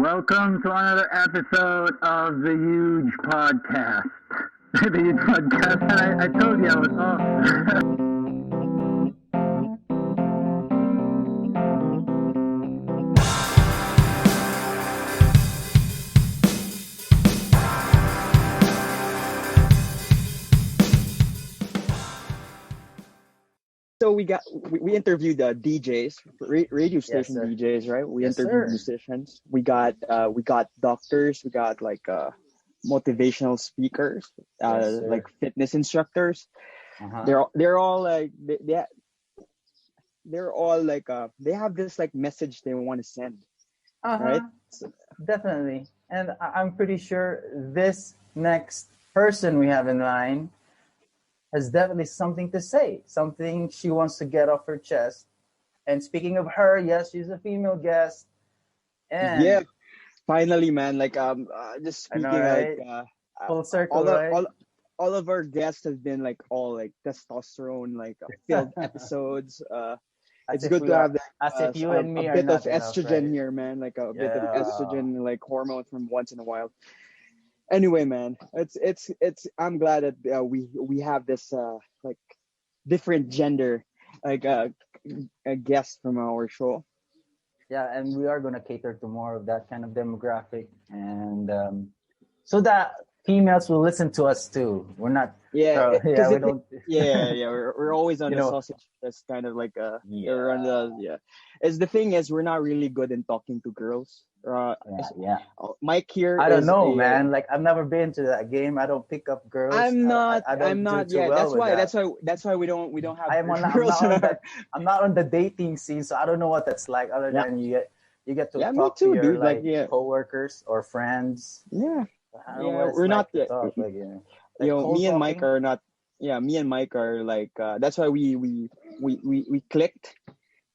Welcome to another episode of the Huge Podcast. The Huge Podcast, and I told you I was off. So we interviewed DJs, radio station sir. DJs, right? We Yes, interviewed sir. musicians. We got doctors. We got motivational speakers, Yes, sir. like fitness instructors. Uh-huh. They're all like they're all like they have this like message they want to send, right? Uh-huh. Definitely. And I'm pretty sure this next person we have in line has definitely something to say, something she wants to get off her chest. And speaking of her, yes, she's a female guest. And Yeah, finally, man. Just I know, speaking right? Full circle, all of, right? all of our guests have been like all like testosterone filled episodes. As It's if good we to are, have as if you and me a are bit of not enough, estrogen right? here, man. Like a bit of Yeah. estrogen, like hormone from once in a while. Anyway, man, it's. I'm glad that we have this like different gender like a guest from our show. Yeah, and we are going to cater to more of that kind of demographic, and so that females will listen to us too. We're not, Yeah, yeah, because we don't, yeah, we're always on you the know, sausage. That's kind of like yeah, we're on the yeah. As the thing is, we're not really good in talking to girls. yeah. Mike here I don't is know, a. man. Like I've never been to that game. I don't pick up girls. I'm not. I I'm don't do not. too Yeah, well that's with why. that. That's why we don't have I'm girls not in on our. that. I'm not on the dating scene, so I don't know what that's like. Other Yeah, than you get to yeah, me talk to too, your dude. Like like yeah, coworkers or friends. yeah, I don't know yeah. what it's We're not like to yet. talk, like Me cold and Mike talking. are not. Yeah, me and Mike are like. That's why we clicked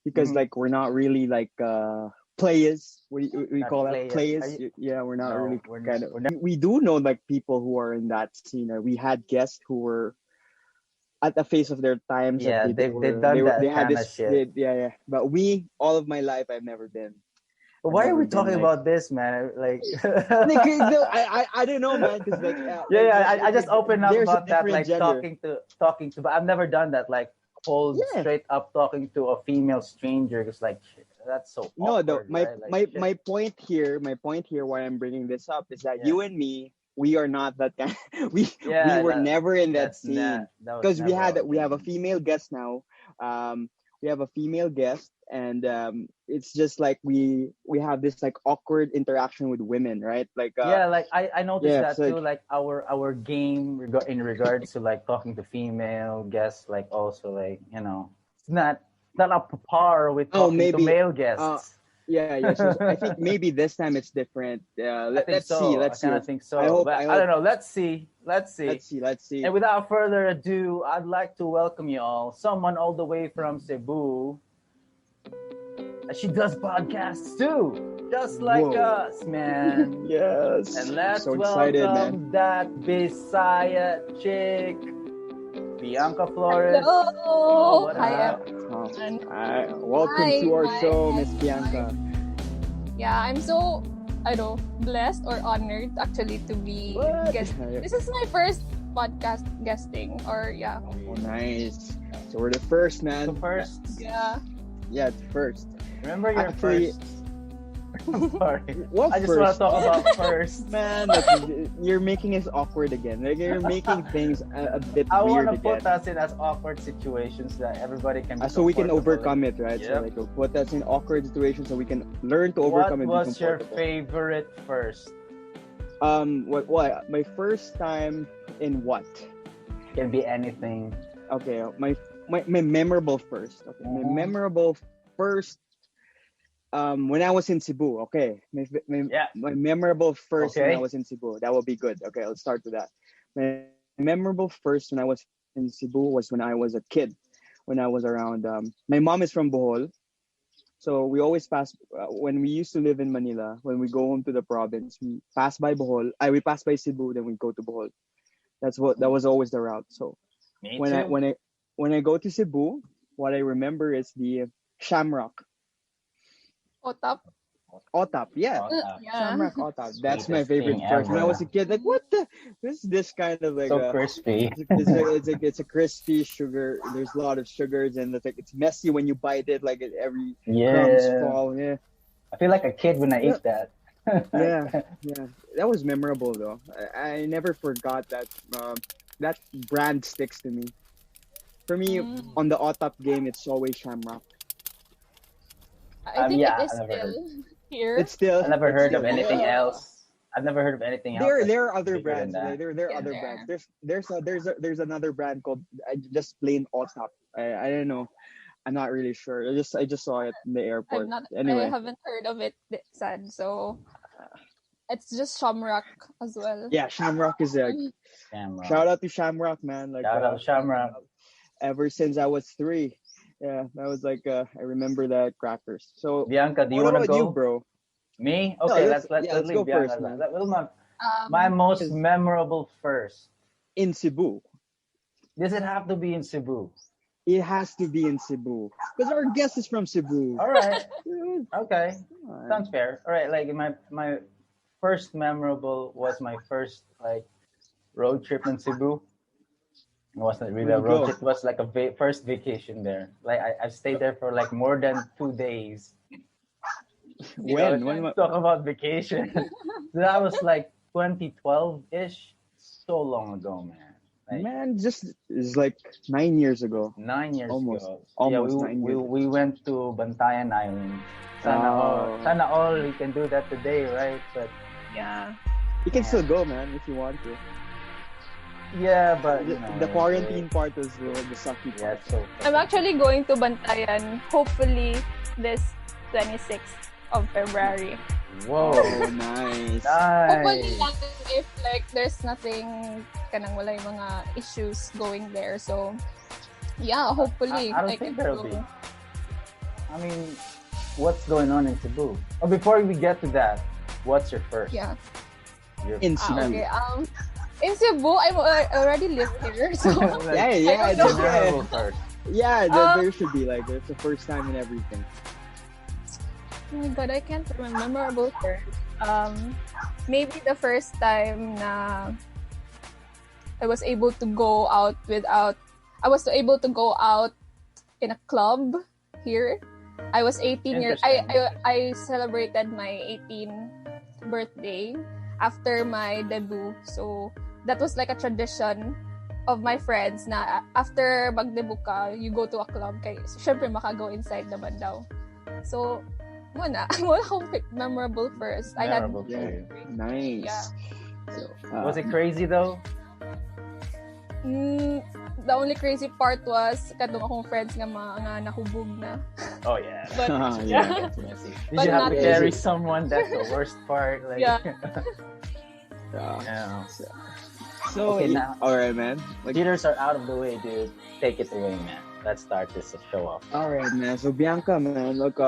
because Mm-hmm. like we're not really like players. We Not call that players. Are players. you? Yeah, we're not really No, we're kind not. of. We're not. We do know like people who are in that scene. We had guests who were at the face of their times that Yeah, they've done they that had kind of this shit. yeah, yeah. But all of my life I've never been. But I've why are never we been talking like. about this, man? Like, Like, yeah, no, I don't know, man, because yeah. I just opened up there's a about that, different like gender. talking to, but I've never done that, like cold, Yeah. straight up talking to a female stranger. It's like shit, that's so No, awkward, right? Like, shit. my point here, why I'm bringing this up is that Yeah, you and me, we are not that kind. We yeah. were never in that That's scene that was because never our we have a thing. female guest now. We have a female guest, and it's just like we have this like awkward interaction with women, right? Yeah, like I noticed Yeah, it's that too. like Like our game in regards to like talking to female guests, like also like it's not up to par with oh talking to maybe male uh guests. yeah. So I think maybe this time it's different. I think Let's see. so. I Let's see. kind of think I so, hope. but I I don't hope. know. Let's see. Let's see. Let's see. And without further ado, I'd like to welcome you all. Someone all the way from Cebu. She does podcasts too, just like Whoa. us, man. Yes. And let's So excited, man. welcome that Bisaya Chick, Biancaa Flores. Hello. What Hi, up? Oh, everyone. welcome Hi, to our hi, show, hi, Miss Bianca. Yeah, I'm so, I don't know, blessed or honored actually to be What? guest. This is my first podcast guesting, or yeah, Oh, nice. So we're the first, man. So first, yeah. Yeah, it's first. remember your Actually- first. I'm sorry. What I just want first? to talk about first. Man, like, you're making us awkward again. Like you're making things a bit I want weird to put again. us in as awkward situations that everybody can be So we can comfortable overcome in. it, right? Yep. So like we'll put us in awkward situations so we can learn to What overcome and was be your comfortable. favorite first? What? My first time in what? Can be anything. Okay, my memorable first. Okay, my Mhm. memorable first. When I was in Cebu. Okay, Yeah. my memorable first when I Okay. was in Cebu. That will be good. Okay, let's start with that. My memorable first when I was in Cebu was when I was a kid. When I was around. My mom is from Bohol, so we always pass when we used to live in Manila. When we go home to the province, we pass by Bohol. We pass by Cebu, then we go to Bohol. That was always the route. So Me when I too. when I when I go to Cebu, what I remember is the Shamrock. Otap. Otap, yeah. Yeah. Shamrock Otap. That's my Sweetest favorite thing first. When I ever. was a kid, like what the? This kind of like So a. crispy. It's a crispy sugar. There's a lot of sugars and it's messy when you bite it. Like every crumbs Yeah. fall. Yeah, I feel like a kid when I yeah, ate that. yeah, yeah. That was memorable though. I never forgot that. That brand sticks to me. For me, Mm. on the Otap game, it's always Shamrock. I think it Yeah, is I never heard. still here. It's still. I never It's heard of still anything there. else. I've never heard of anything else There that's are other bigger than brands. that. There are Yeah, other brands. there. There's another brand called just plain Otap. I don't know. I'm not really sure. I just saw it in the airport. I Anyway, haven't heard of it, sad. So it's just Shamrock as well. yeah, Shamrock is a Shamrock. shout out to Shamrock, man. Like Shout out Shamrock. ever since I was 3, yeah, that was like I remember that crackers. So Bianca, do you what want to about you, go? bro? Me? No, Okay, let's let's let's leave go Bianca. first, man. That was my most 'Cause memorable first. in Cebu, Does it have to be in Cebu? it has to be in Cebu because our guest is from Cebu. All right. Dude, Okay. come on. Sounds fair. All right. Like my first memorable was my first like road trip in Cebu. It wasn't really a Where'd you road go? trip. It was like a first vacation there. Like I stayed there for like more than 2 days. When? Talk about vacation. That was like 2012 ish. So long ago, man. Like Man, just it's like 9 years ago. 9 years Almost. ago. Almost Yeah, 9 years. we went to Bantayan Island. Oh. Sana all we can do that today, right? But Yeah. You can Yeah. still go, man, if you want to. yeah, but The, you know, the quarantine part is the sucky Yeah, part. it's so I'm actually going to Bantayan hopefully this 26th of February. Whoa. Oh, nice. Hopefully Nice. lang if like there's nothing kanang wala yung mga issues going there. So yeah, hopefully I don't can think there'll go. be. I mean, what's going on in Cebu? Oh, before we get to that, what's your first? Yeah. Your In Ah, Cebu. okay. In Cebu, I already live here. So Yeah, yeah, I don't it's know. okay. memorable first. Yeah, Um, there should be like it's the first time and everything. oh my god, I can't remember memorable first. Maybe the first time na I was able to go out in a club here. I was 18 years. I celebrated my 18th birthday after my debut. So that was like a tradition of my friends na after mag-debut ka, you go to a club kay syempre maka-go inside naman daw. So wala akong memorable first. Memorable I for had you. Nice. Yeah. So, Was it crazy though? the only crazy part was katong akong friends nga mga nahubog na. Oh yeah. But yeah. Did But you have not to carry someone? That's the worst part. Like, Yeah. yeah. So Okay, now- all right, man. Like, Jitters are out of the way, dude. Take it away, man. Let's start this show off. all right, man. So Bianca, man, look,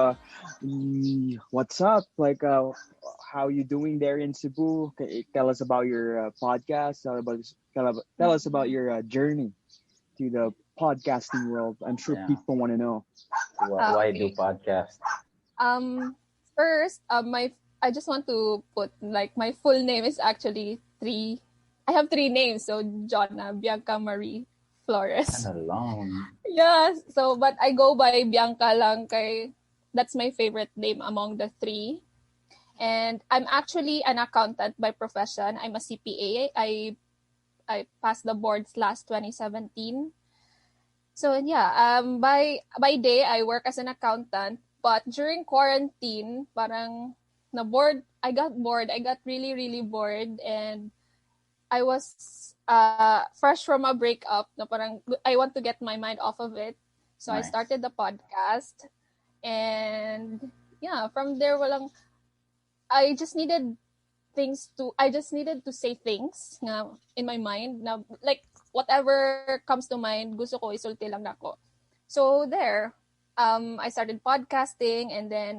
what's up? Like, how you doing there in Cebu? Tell us about your podcast. Tell us about your journey to the podcasting world. I'm sure Yeah. people want to know. Why do Okay. podcast? First, I just want to put like my full name is actually three. I have 3 names, so Jonna, Biancaa Marie Flores. Kind of long. Yeah, so but I go by Bianca lang kay that's my favorite name among the 3. And I'm actually an accountant by profession. I'm a CPA. I passed the boards last 2017. So yeah, by day I work as an accountant, but during quarantine, parang I got bored. I got really really bored, and I was fresh from a breakup. Na parang I want to get my mind off of it, so I Nice. started the podcast, and yeah, from there I just needed to say things nga in my mind na like whatever comes to mind gusto ko isulti lang nako. So there I started podcasting, and then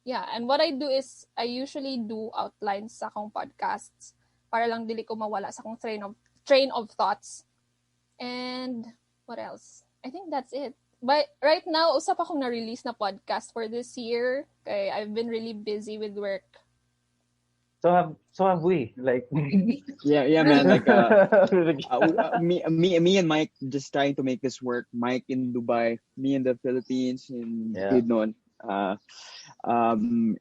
yeah, and what I do is I usually do outlines sa akong podcasts para lang dili ko mawala sa akong train of thoughts. And what else? I think that's it. But right now, usap akong na-release na podcast for this year. Kaya I've been really busy with work. So have we. Like Yeah, man. Like me and Mike just trying to make this work. Mike in Dubai, me in the Philippines, in Yeah. Bidnon.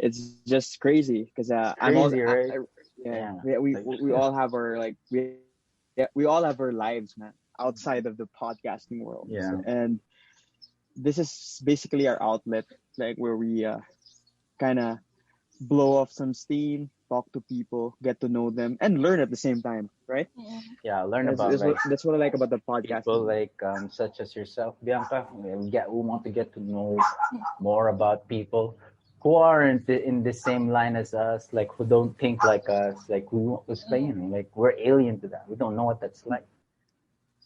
It's just crazy because I'm all crazy, right? yeah. Yeah. We all have our we all have our lives, man, outside of the podcasting world. Yeah. And this is basically our outlet, like where we kind of blow off some steam, talk to people, get to know them, and learn at the same time, right? Yeah, learn That's, about like that's what I like about the podcast. people like such as yourself, Bianca. We want to get to know more about people who are in the same line as us, like who don't think like us, like who's saying like we're alien to that. We don't know what that's like.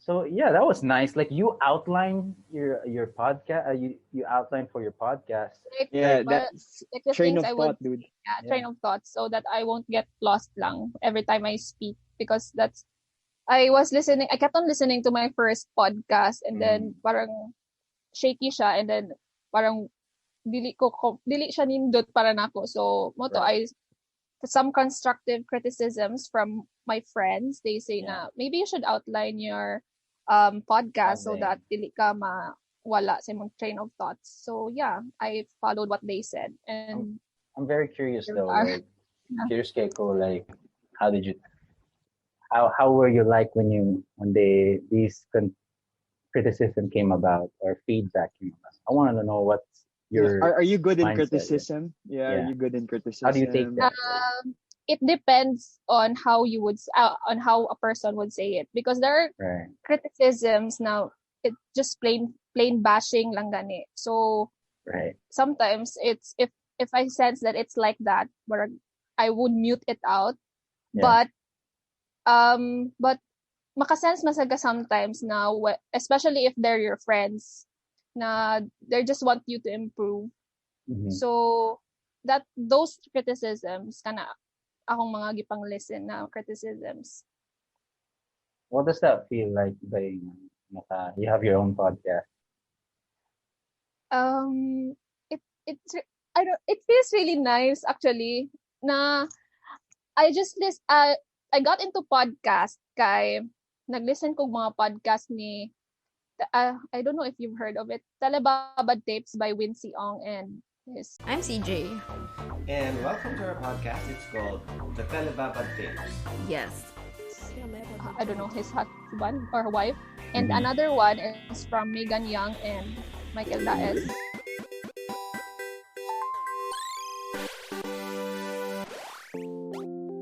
So yeah, that was nice. Like you outlined your podcast. You outlined for your podcast. Yeah, But that's like the train things of I would thought, dude. train of thought so that I won't get lost lang every time I speak because that's I kept on listening to my first podcast and then parang shaky siya and then parang dili siya nindot para nako. So moto Right. some constructive criticisms from my friends. They say Yeah. na maybe you should outline your podcast so Okay. that dili ka wala sa imong train of thoughts. So yeah, I followed what they said and I'm very curious Here we though. are. Like curious, Keiko. Like how did you? How were you like when these criticism came about or feedback came about? I want to know what's your Are you good in mindset, criticism? Yeah, are Yeah. you good in criticism? How do you take that? it depends on how you would on how a person would say it because there are Right. criticisms now it just plain bashing lang gani. So Right. sometimes it's if I sense that it's like that, but I would mute it out. Yeah. But makasense masaga sometimes na especially if they're your friends na they just want you to improve. Mhm. So that those criticisms kana akong mga gipang listen na criticisms. What does that feel like? You have your own podcast. It's I don't it feels really nice actually na I got into podcast kay naglisten kog mga podcast ni I don't know if you've heard of it. Talababad Tapes by Wincy Ong and his I'm CJ. And welcome to our podcast. It's called The Kalababad Tapes. Yes. I don't know his husband or wife. And another one is from Megan Young and Michael Daes.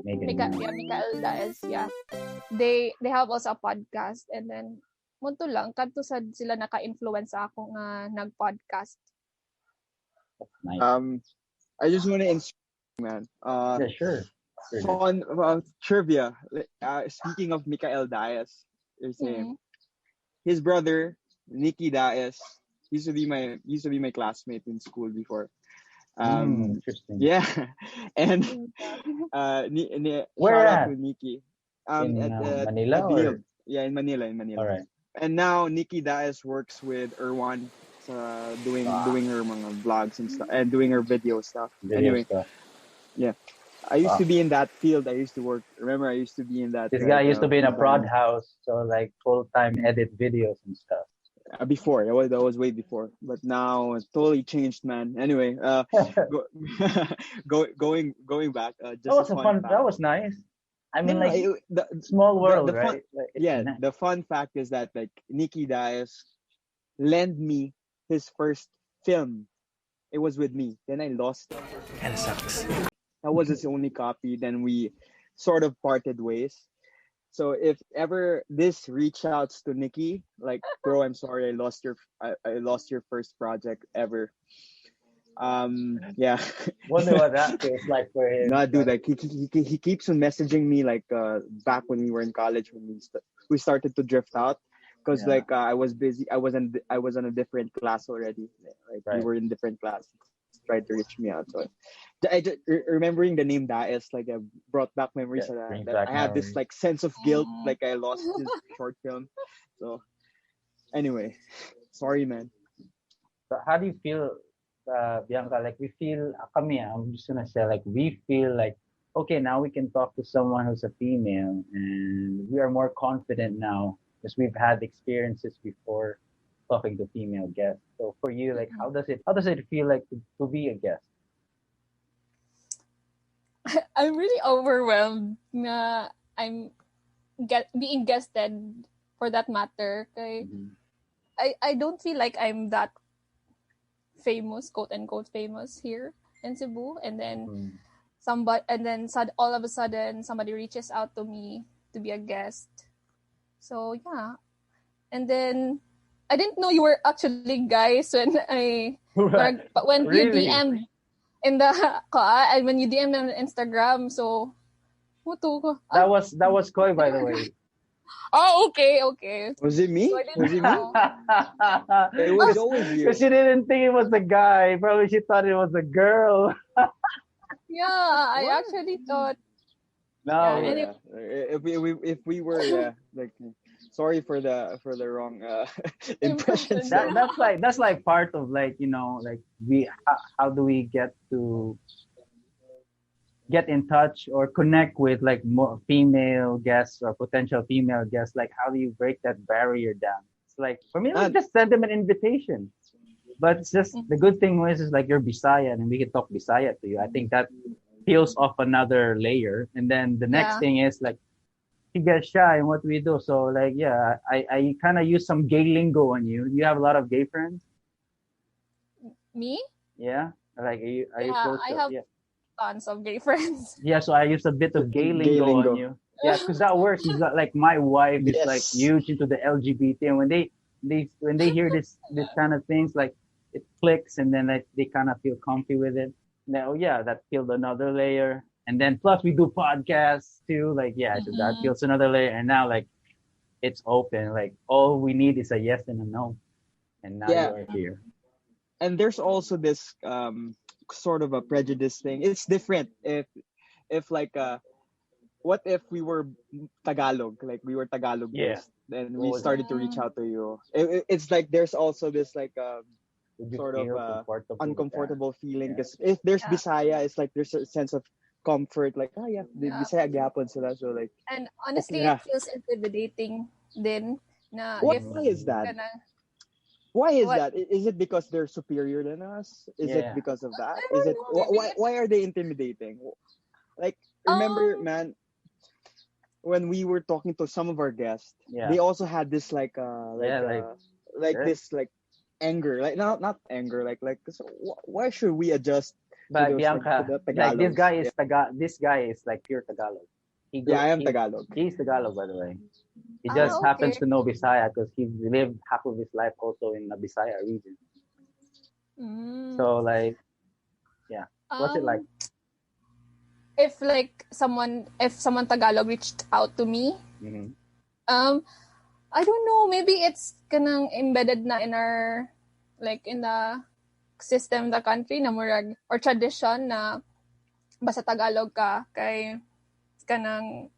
Michael Daes, yeah. They have also a podcast and then munto lang kadto sad sila naka-influence sa ako nga nag-podcast. Nice. I just want to man. Yeah, sure. Fun trivia. Speaking of Mikael Daes, his brother Nicky Daes used to be my classmate in school before. Interesting. Yeah, and Where shout at? out to Nicky. In At Manila at or? Biog. Yeah, in Manila. All right. And now Nicky Daes works with Erwan, doing her mga vlogs and stuff, and doing her video stuff. Video stuff. Yeah. I used to be in that field. I used to work. Remember, I used to be in that. This guy used to be in a prod house, so like full-time edit videos and stuff. Before that was way before, but now it's totally changed, man. Anyway, going back. Just That was a fun fact. That was nice. I mean, the small world, the right? fun, Like, yeah. nice. The fun fact is that like Nicky Daes lent me his first film. It was with me. Then I lost it. Kinda sucks. That was his only copy. Then we sort of parted ways. So if ever this reach outs to Nicky, like, bro, I'm sorry, I lost your first project ever. Yeah. Wonder what that feels like for him. No, dude, like he keeps on messaging me like back when we were in college when we started to drift out because like I was busy. I was on a different class already. Like we were in different classes. Tried to reach me out. So I just remembering the name Daes like brought back memories of that. I had this like sense of guilt, like I lost his short film. So anyway, sorry, man. So how do you feel, Bianca? Like we feel, kami, I'm just gonna say, like we feel like, okay, now we can talk to someone who's a female, and we are more confident now because we've had experiences before talking to female guests. So for you, like, how does it feel like to be a guest? I'm really overwhelmed na I'm being guested for that matter. Kay Mhm. I don't feel like I'm that famous, quote unquote famous here in Cebu, and then Mm. all of a sudden somebody reaches out to me to be a guest. So yeah, and then I didn't know you were actually guys when but when you Really? DM in the and when you DM on Instagram, so muto ko. That was Koi, by the way. Oh, okay. Was it me? So I Was didn't it me? know. It was always you. Because she didn't think it was a guy. Probably she thought it was a girl. Yeah, I What? actually thought. No. Yeah, Oh anyway. yeah. If we were, yeah, like, sorry for the wrong impression. Impression. So That's like part of, like, you know, like how do we get in touch or connect with like more female guests or potential female guests? Like how do you break that barrier down? It's like for me, like, and just send them an invitation. But it's just the good thing is like you're Bisaya and we can talk Bisaya to you. I think that peels off another layer. And then the next Yeah. thing is like he gets shy and what do we do? So like yeah, I kind of use some gay lingo on you. You have a lot of gay friends? Me? Yeah? Like are you Yeah, close I to have yeah. tons of gay friends. Yeah, so I use a bit of gay gay lingo on lingo. you. Yeah, because that works. Is that like my wife is like Yes. huge into the LGBT, and when they hear this kind of things, like it clicks, and then like they kind of feel comfy with it. Now, yeah, that peeled another layer, and then plus we do podcasts too. Like yeah, so that Mhm. peels another layer, and now like it's open. Like all we need is a yes and a no, and now you Yeah, are here. and there's also this sort of a prejudice thing. It's different if like what if we were Tagalog, like we were Tagalog Yeah, based, then what we was it? started to reach Mm. out to you. It's like there's also this like Would you sort of feel comfortable with that? uncomfortable feeling Yeah. because if there's Yeah. Bisaya, it's like there's a sense of comfort, like yeah, the Yeah. Bisaya gyapon sila, so like And okay honestly, it na. feels intimidating din na Why if is Mm, that? kana Why is what that? Is it because they're superior than us? Is it yeah. because of that? I Is don't it know, maybe it's why are they intimidating? Like remember, um man, when we were talking to some of our guests, Yeah. they also had this Yeah, like sure. this like anger, like not anger, like so why should we adjust to But those to Bianca, the like Tagalogs? Yeah, This guy is like pure Tagalog. yeah, I am Tagalog. He's Tagalog, by the way. He just okay. happens to know Bisaya because he lived half of his life also in the Bisaya region. Mm. So like yeah. What's it like? Um if someone Tagalog reached out to me, Mm-hmm. um I don't know, maybe it's kanang embedded na in our like in the system the country na murag or tradition na basta Tagalog ka kay kanang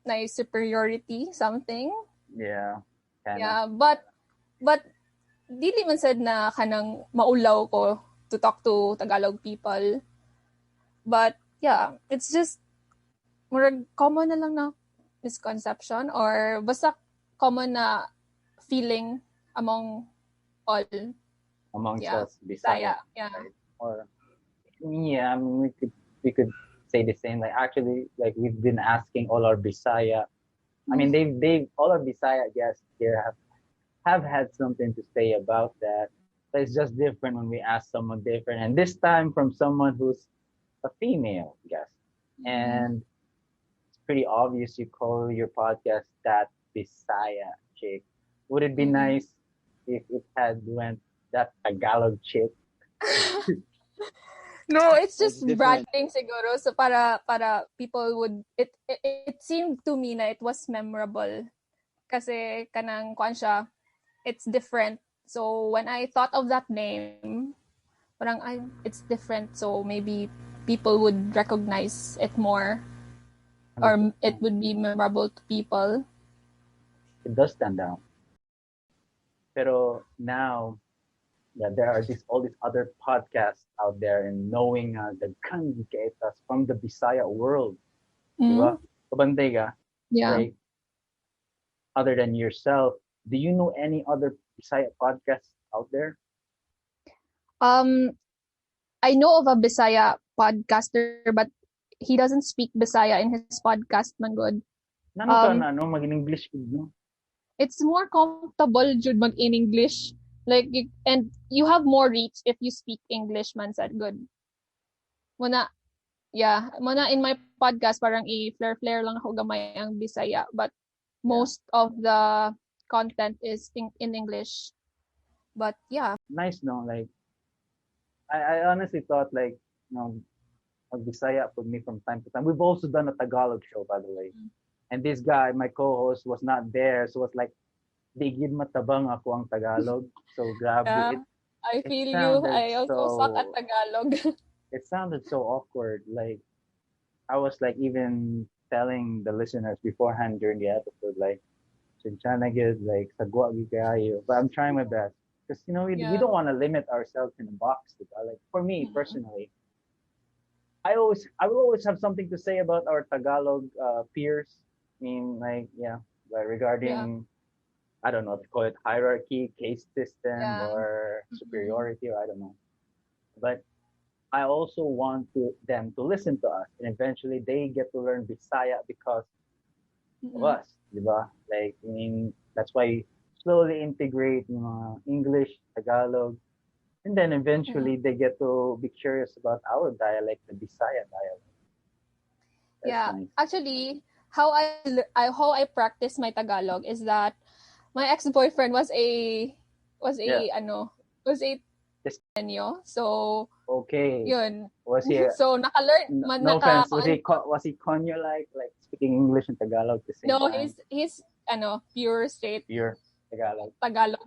na superiority something. Yeah. Kinda. Yeah, but dili man sad na kanang maulaw ko to talk to Tagalog people. But yeah, it's just murag common na lang na misconception or basta common na feeling among all. Amongst Yeah. us Bisaya. Yeah. Right? Or yeah, I mean we could say the same. Like actually like we've been asking all our Bisaya. I mean they all our Bisaya guests here have had something to say about that. But it's just different when we ask someone different. And this time from someone who's a female guest. And it's pretty obvious you call your podcast that Bisaya Chick. Would it be Mm-mm. nice if it had went that Tagalog chick? No, it's It's just different. branding siguro so para people would it seemed to me na it was memorable kasi kanang kuan siya, it's different. So when I thought of that name, parang it's different. So maybe people would recognize it more or it would be memorable to people. It does stand out. Pero now there are all these other podcasts out there, and knowing the kandidatas from the Bisaya world, di ba? Mm, Kabantay ka, yeah. like other than yourself, do you know any other Bisaya podcasts out there? Um, I know of a Bisaya podcaster, but he doesn't speak Bisaya in his podcast, man good. Nano ka Um, na, no? Mag-English no? it's more comfortable jud mag in English. Like and you have more reach if you speak English, man said good. Muna, yeah, muna in my podcast parang i-flare lang ako gamay ang Bisaya, but most of the content is in English. But yeah. Nice, no? Like, I honestly thought, like, Bisaya put me from time to time. We've also done a Tagalog show, by the way. And this guy, my co-host, was not there. So it's like, digid matabang ako ang Tagalog. So grabe. Yeah, I It feel you. sounded I also suck at so, Tagalog. it sounded so awkward. Like, I was like even telling the listeners beforehand during the episode, like, "Sinchana good, like, sagwa gi kayo." But I'm trying my best. Because, we Yeah. don't want to limit ourselves in a box. Diba? Like, for me, personally, I will always have something to say about our Tagalog peers. I mean, like, but regarding, I don't know if you call it hierarchy, case system, Yeah. or superiority, or I don't know. But I also want them to listen to us, and eventually they get to learn Bisaya because of us, diba? Like, I mean, that's why slowly integrate English, Tagalog, and then eventually they get to be curious about our dialect, the Bisaya dialect. That's Yeah, nice. actually, how I practice my Tagalog is that my ex-boyfriend was a Yeah. was a Yes. Tenyo. So Okay. yun. Was he? So naka-learn No offense. Was he Konyo like speaking English and Tagalog at the same No, time? he's pure straight Pure Tagalog. Tagalog.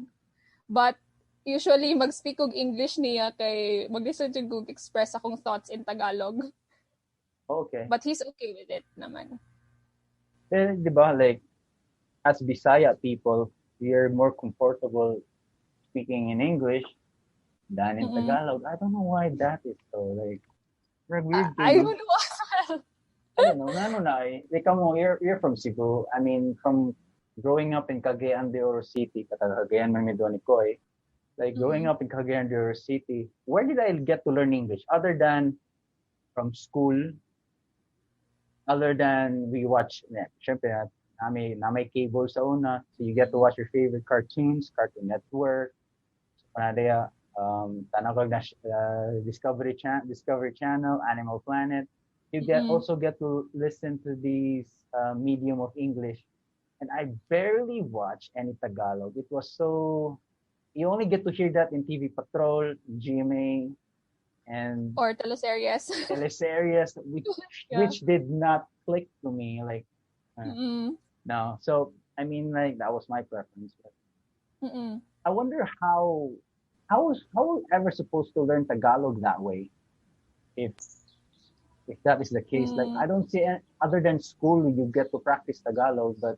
But usually mag-speak og English niya kay mag-listen jud kog express akong thoughts in Tagalog. Okay. But he's okay with it naman. Diba, like, as Bisaya people, we are more comfortable speaking in English than in Tagalog. I don't know why that is so. Like, weird thing. I don't know as well. I don't know. Nano na eh. Like, you're from Cebu. I mean, from growing up in Cagayan de Oro City, Cagayan man medyo ko eh. Like, growing up in Cagayan de Oro City, where did I get to learn English? Other than from school, other than we watch, syempre, na may cable sa una, so you get to watch your favorite cartoons, Cartoon Network, Panadea, Tanakog na Discovery Channel, Animal Planet. You also get to listen to these medium of English, and I barely watch any Tagalog. It was so you only get to hear that in TV Patrol, GMA, and Or teleseries. teleseries, which did not click to me. Like, no. So I mean, like, that was my preference. But I wonder how we ever supposed to learn Tagalog that way, if that is the case. Like, I don't see other than school you get to practice Tagalog, but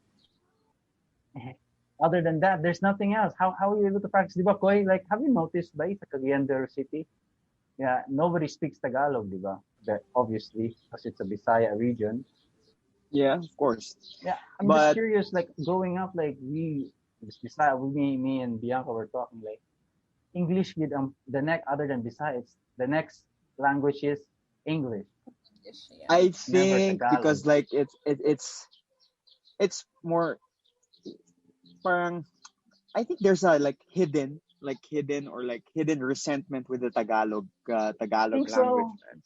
other than that, there's nothing else. How are you able to practice? Diba, Koy? Like, have you noticed ba sa Cagayan de Oro City? Yeah, nobody speaks Tagalog, diba? Obviously, because it's a Bisaya region. Yeah, of course. Yeah, I'm just curious. Like, growing up, like, Bisaya, me and Biancaa were talking, like, English with the next other than Bisaya, the next language is English. I think Tagalog. because like it's more parang I think there's a hidden resentment with the Tagalog language. So? Man.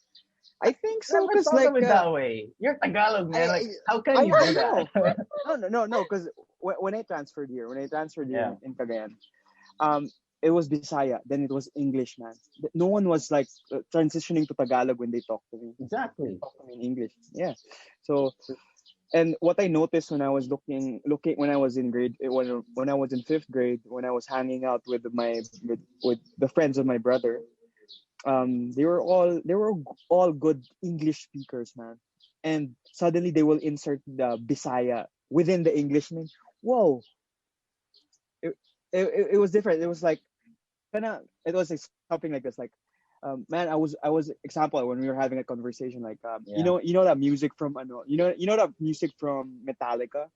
I think so Never because thought of it that way. You're Tagalog, man. Like, how can you do that? No, because when I transferred here in Cagayan, it was Bisaya, then it was English, man. No one was like transitioning to Tagalog when they talk to me. Exactly. Talk to me in English. Yeah. So, and what I noticed when I was looking when I was in when I was in 5th grade, when I was hanging out with with the friends of my brother, they were all good English speakers, man. And suddenly they will insert the Bisaya within the English name. Whoa. It was different. It was like it was like something like this. Like, man, I was example when we were having a conversation. Like, Yeah. you know that music from ano, you know that music from Metallica.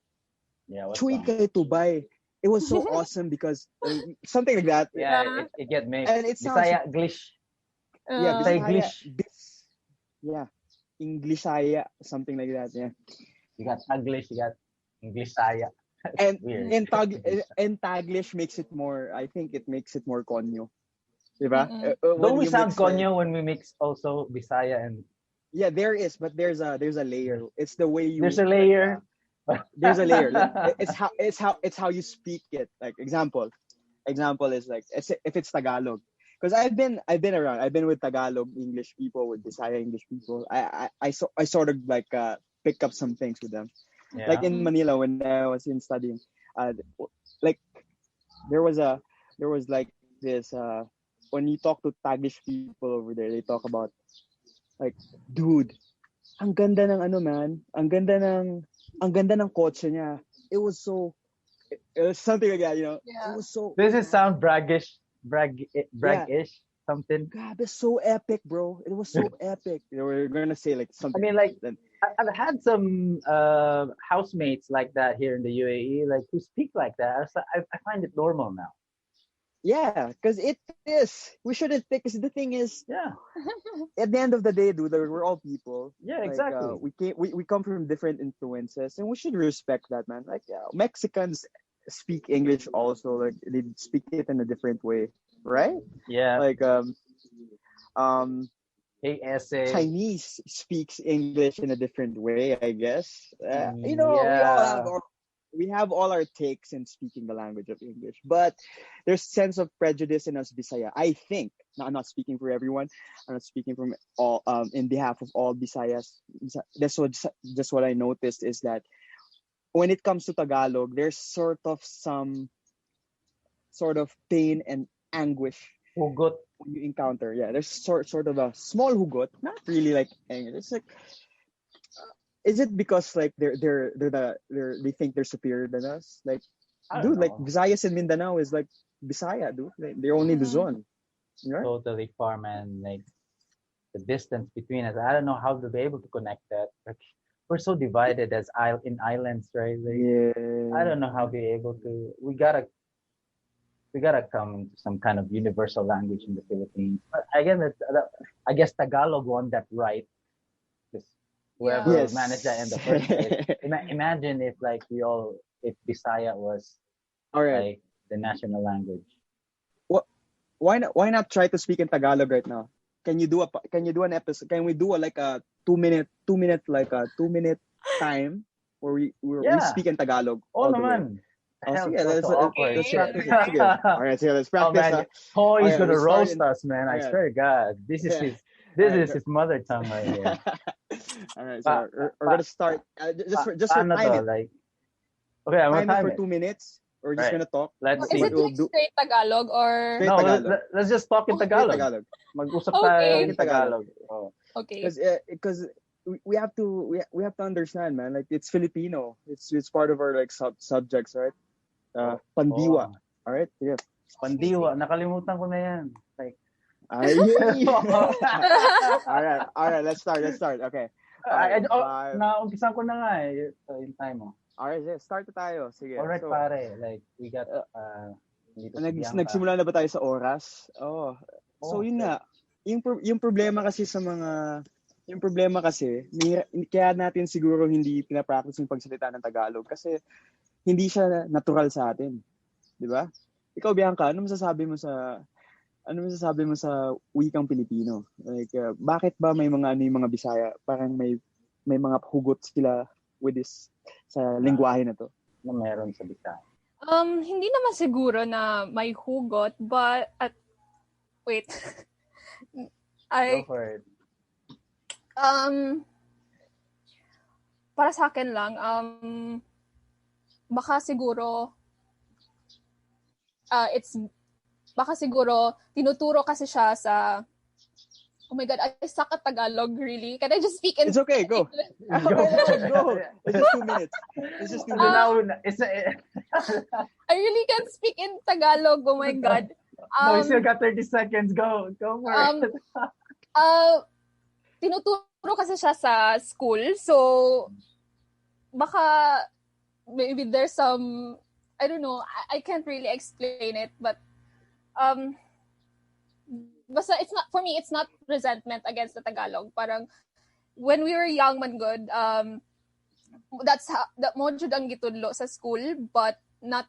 Yeah, what Chui song? kay Tubay. It was so awesome because something like that. Yeah, Yeah. it get mixed. And it sounds Bisaya English. yeah, Bisaya Uh, Bisaya, English. yeah, Englishaya, something like that. Yeah, You got Taglish, you got Englishaya. and Weird. and Taglish makes it more. I think it makes it more konyo, diba? mm-mm. Don't When we you sound mix like, konyo when we mix also Bisaya and yeah, there is, but there's a layer. It's the way you there's a like, layer? there's a layer. It's how you speak it. Like example is like if it's Tagalog. Because I've been around. I've been with Tagalog English people, with Bisaya English people. I sort of like pick up some things with them. Like Yeah. in Manila when I was in studying, uh, like there was a there was like this when you talk to Tagish people over there, they talk about like, dude, ang ganda ng ano man, ang ganda ng kotse niya. It was so it was something like that, you know. It Yeah. was so Does it sound braggish? yeah, Brag-ish? Something? God, it's so epic, bro. It was so epic. You know, we're gonna say like I something mean, like like, that. I've had some housemates like that here in the UAE, like who speak like that. I find it normal now. Yeah, because it is. We shouldn't think. Because the thing is, Yeah, at the end of the day, dude, we're all people. yeah, Like, exactly. we come from different influences, and we should respect that, man. Like, yeah, Mexicans speak English also. Like, they speak it in a different way, right? Yeah. Like, um, Hey, essay. Chinese speaks English in a different way, I guess. You know, Yeah. we have all our takes in speaking the language of English, but there's sense of prejudice in us Bisaya. I think. Now, I'm not speaking for everyone. I'm not speaking from all in behalf of all Bisayas. That's what I noticed is that when it comes to Tagalog, there's sort of some sort of pain and anguish Hugot. when you encounter. Yeah, there's sort of a small hugot, not really like anger. It's like, is it because like they think they're superior than us? Like, I don't dude, like know. Visayas and Mindanao is like Bisaya, dude. Like, they're only the Mhm. zone, right? Totally far, man. Like the distance between us. I don't know how to be able to connect that. Like we're so divided as in islands, right? Like I Yeah. don't know how to be able to. We gotta come to some kind of universal language in the Philippines. But again, I guess Tagalog won that right. Because whoever Yeah. Yes. managed that in the first place. Imagine if like if Bisaya was All right. like the national language. Why not try to speak in Tagalog right now? Can you do an episode? Can we do like a 2 minute like a 2 minute time where we Yeah. speak in Tagalog Oh all the way? naman. Oh, Hell, sige, so awkward. let's Okay. practice it. Sige. All right, sige, let's Oh practice. man, Ho is Okay, gonna we start roast in. us, man. I Okay. swear to God, this is Yeah. his Alright, mother tongue right here. all right, Pa, so we're pa, gonna start. Just for paano time to? it. Like, okay, I'm gonna Time it time for it. 2 minutes. We're just Right. gonna talk. Let's Is see. What it we'll like do. straight Tagalog or Straight No, Tagalog. let's just talk in Straight Tagalog. Tagalog. Mag-usap tayo Okay. in Tagalog. Oh. okay? Because we have to we have to understand, man. Like, it's Filipino. It's part of our like subjects, right? Pandiwa. Oh. All right. Yeah. Pandiwa, nakalimutan ko na yan. Like, Ay, all right. Let's start. Okay. naumpisan ko na nga eh. Yung time mo. All right. Yeah, start na tayo. Sige. Alright, So, pare. Like, we got, dito si Bianca. nagsimula na ba tayo sa oras? Oh. So, yun nga. Yung problema kasi kaya natin siguro hindi pinapractice yung pagsalita ng Tagalog kasi hindi siya natural sa atin. 'Di ba? Ikaw, Bianca, ano masasabi mo sa wikang Pilipino? Like, bakit ba may mga yung mga Bisaya, parang may mga hugot sila with this sa lengguwahe na to? Na meron sa Bisaya. Hindi naman siguro na may hugot, but wait. Go for it. Para sa akin lang, baka siguro tinuturo kasi siya sa, oh my God, I suck at Tagalog, really. Can I just speak in It's okay, go. Go. It's just 2 minutes. It's just 2 minutes. It's I really can't speak in Tagalog, oh my God. No, you still got 30 seconds. Go for Um, it. Tinuturo kasi siya sa school. So, baka maybe there's some, I don't know, I can't really explain it, but basta it's not, for me, it's not resentment against the Tagalog. Parang, when we were young man good, that's how, that mo jud ang gitudlo sa school, but not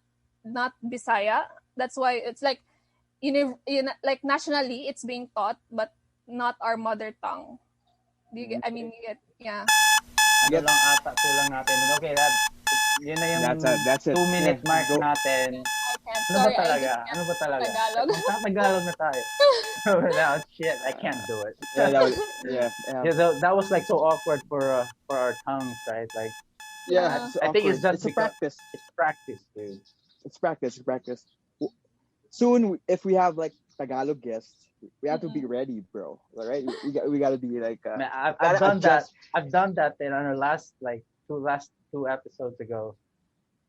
Bisaya. That's why it's like, like nationally, it's being taught, but not our mother tongue. Do you get, I mean, you get, yeah. Ano lang ata, kulang natin. Okay, yun na yung That's it. 2-minute Yeah, mark go. natin. I can't. Ano ba Sorry, I talaga? just Ano ba talaga? Tagalog. Tagalog na tayo. No, shit, I can't do it. Yeah, That was like so awkward for our tongues, right? Like, yeah. I think it's just a practice. It's practice, dude. It's practice. Soon, if we have like Tagalog guests, we have to be ready, bro. All right, we gotta be like. Man, I've done that. I've done that in our last two episodes ago.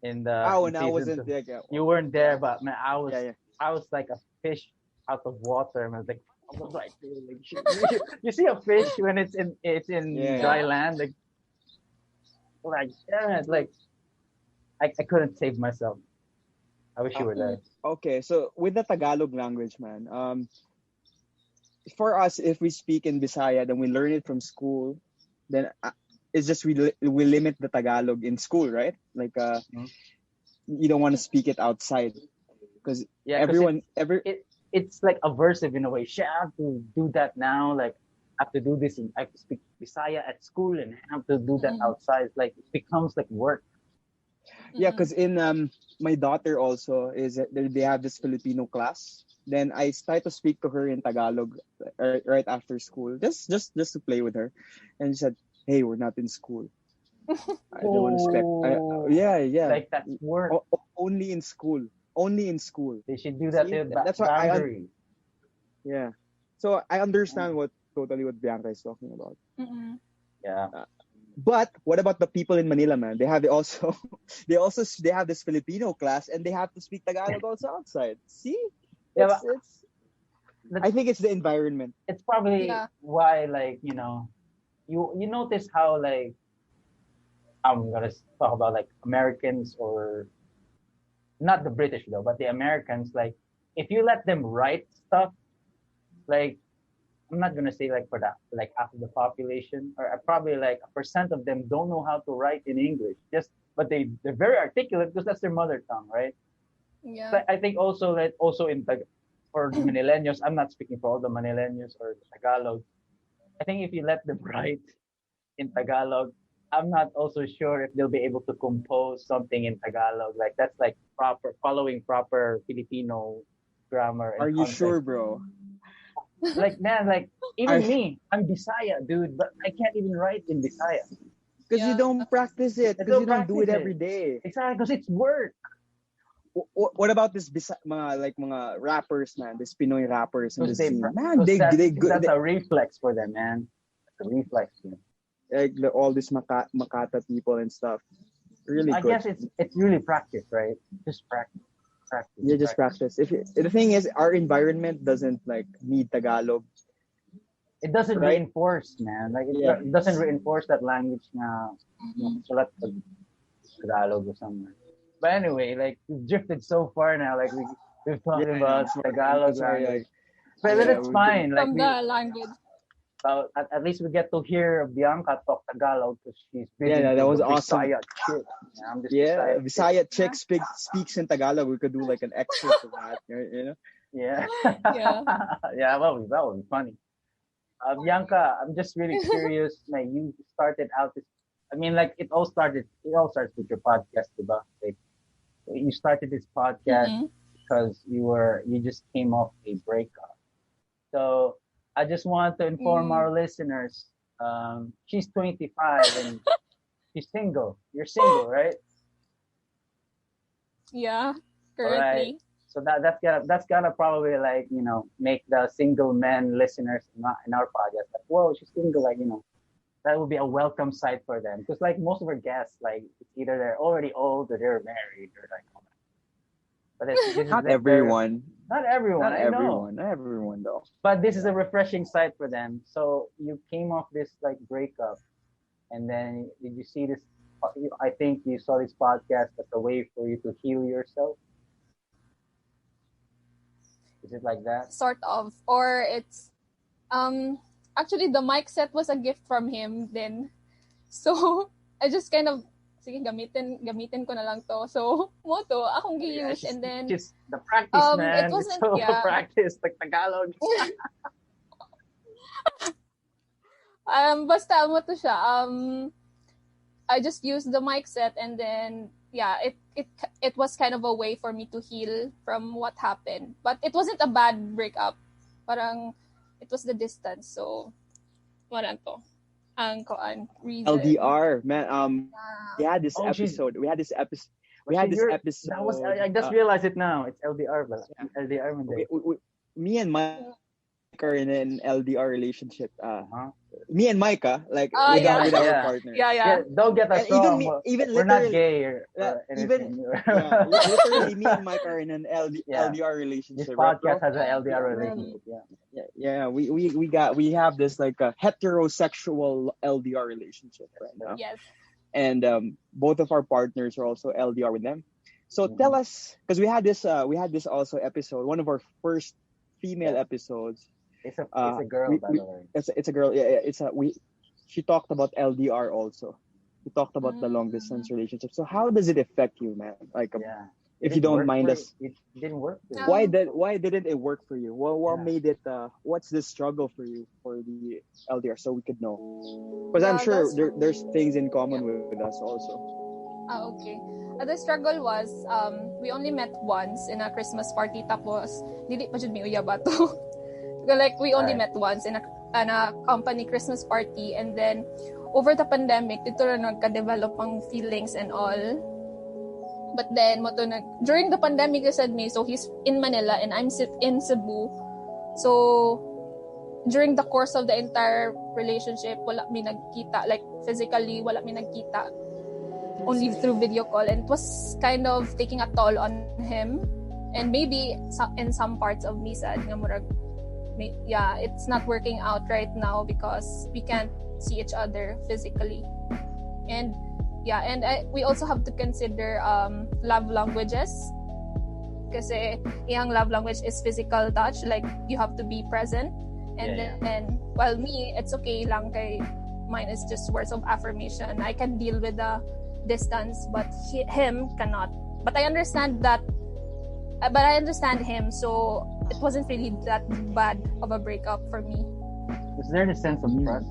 In the when I wasn't there. You weren't there, but man, I was. Yeah. I was like a fish out of water. And I was like, you see a fish when it's in dry land, like damn it, like I couldn't save myself. I wish you were there. Okay, so with the Tagalog language, man, for us, if we speak in Bisaya, then we learn it from school. Then it's just we limit the Tagalog in school, right? Like you don't want to speak it outside because it's like aversive in a way. Shit, I have to do that now. Like I have to do this. I have to speak Bisaya at school and I have to do that outside. Like it becomes like work. Yeah, because in my daughter also they have this Filipino class. Then I start to speak to her in Tagalog right after school, just to play with her, and she said, "Hey, we're not in school. I don't want to speak." Yeah. Like that's work. Only in school. Only in school. They should do that. That's why boundary. Yeah. So I understand what Biancaa is talking about. Yeah. But what about the people in Manila, man? They have they have this Filipino class and they have to speak Tagalog also outside. See? I think it's the environment. It's probably why, like, you notice how, like, I'm gonna talk about like Americans, or not the British though, but the Americans, like if you let them write stuff, like I'm not gonna say like for that, like half of the population, or probably like 1% of them don't know how to write in English. But they're very articulate because that's their mother tongue, right? Yeah. But I think also for the Manileños, I'm not speaking for all the Manileños or Tagalog. I think if you let them write in Tagalog, I'm not also sure if they'll be able to compose something in Tagalog. Like that's like following proper Filipino grammar. Are you sure, bro? Like, man, like even me, I'm Bisaya, dude, but I can't even write in Bisaya. Because you don't practice it. Because you don't do it every day. Exactly, because it's work. What about this mga rappers, man? This Pinoy rappers in the scene. Man, that's a reflex for them, man. It's a reflex. Like all these Makata people and stuff. Really I good. guess it's really practice, right? Just practice. Yeah, just practice. The thing is, our environment doesn't like need Tagalog. It doesn't reinforce, man. Like it doesn't reinforce that language na sulat Tagalog or somewhere. But anyway, like we've drifted so far now. Like we've talked about Tagalog language, but it's fine. Like From the language. At least we get to hear Biancaa talk Tagalog because she's been that was awesome. Bisaya Chick. Bisaya Chick speaks in Tagalog. We could do like an excerpt of that, you know? Yeah. Yeah. Yeah, that would be funny. Biancaa, I'm just really curious. Like you started out this. I mean, like it all starts with your podcast, diba? Like you started this podcast because you just came off a breakup. So I just want to inform our listeners. She's 25 and she's single. You're single, right? Yeah, currently. Right. So that's gonna probably like make the single men listeners in our podcast like, whoa, she's single, like that would be a welcome sight for them because like most of our guests, like it's either they're already old or they're married or like. But not everyone. Not everyone, I know. Not everyone though. But this is a refreshing sight for them. So you came off this like breakup, and then did you see this? I think you saw this podcast as a way for you to heal yourself. Is it like that? Sort of. Or it's actually the mic set was a gift from him then. So I just kind of sige gamitin ko na lang to. So mo to akong gi-use and then just the practice, man. It wasn't so practice like Tagalog. Basta mo to siya. I just used the mic set and then it was kind of a way for me to heal from what happened. But it wasn't a bad breakup. Parang it was the distance. So wala to. Ang koan reason. LDR, man. We had this episode. We had this episode. That was I just realized it now. It's LDR, but LDR. Me and Mike are in an LDR relationship. Me and Mike, like with our partner. Yeah. Don't get us wrong. Even we're not gay or even literally, me and Mike are in an LDR relationship. This podcast has an LDR relationship. Yeah. We have this like a heterosexual LDR relationship right now. Yes. And both of our partners are also LDR with them. So tell us, because we had this also episode, one of our first female episodes. It's a girl, by the way. It's a girl. Yeah. She talked about LDR also. We talked about the long distance relationship. So how does it affect you, man? Like, if you don't mind us, it didn't work. Why didn't it work for you? What made it? What's the struggle for you for the LDR? So we could know, because I'm sure there's things in common with us also. Okay. The struggle was we only met once in a Christmas party. Tapos dili pa jud mi uyab ato. Like we only met once in a company Christmas party, and then over the pandemic dito na nagka-develop ang feelings and all. But then during the pandemic, he said me, so he's in Manila and I'm in Cebu. So during the course of the entire relationship, wala mi nagkita, like physically wala mi nagkita, only through video call, and it was kind of taking a toll on him, and maybe in some parts of me sad nga murag it's not working out right now because we can't see each other physically. And we also have to consider love languages, kasi iyang love language is physical touch, like you have to be present, and then while me it's okay lang kay mine is just words of affirmation. I can deal with the distance, but him cannot. But I understand him, so it wasn't really that bad of a breakup for me. Is there a sense of trust?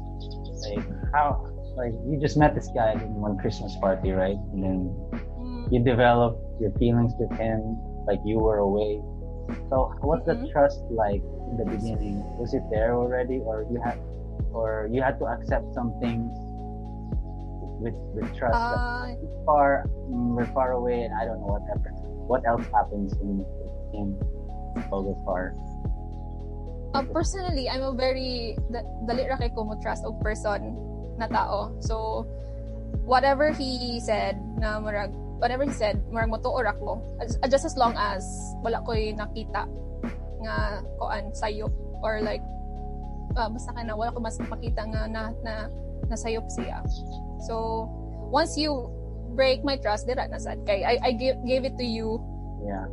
Like how, like you just met this guy in one Christmas party, right? And then you develop your feelings with him, like you were away. So what's the trust like in the beginning? Was it there already, or you had to accept some things with trust? We're far away, and I don't know what else happens in all this far. Personally, I'm a very dali ra kay ko mo trust og person na tao. So whatever he said murag mo tuor ako, just as long as wala ko'y nakita nga koan sayop, or like basta kana wala ko mas makita nga na nasayop siya. So once you break my trust, dira na sad kay I gave it to you. Yeah.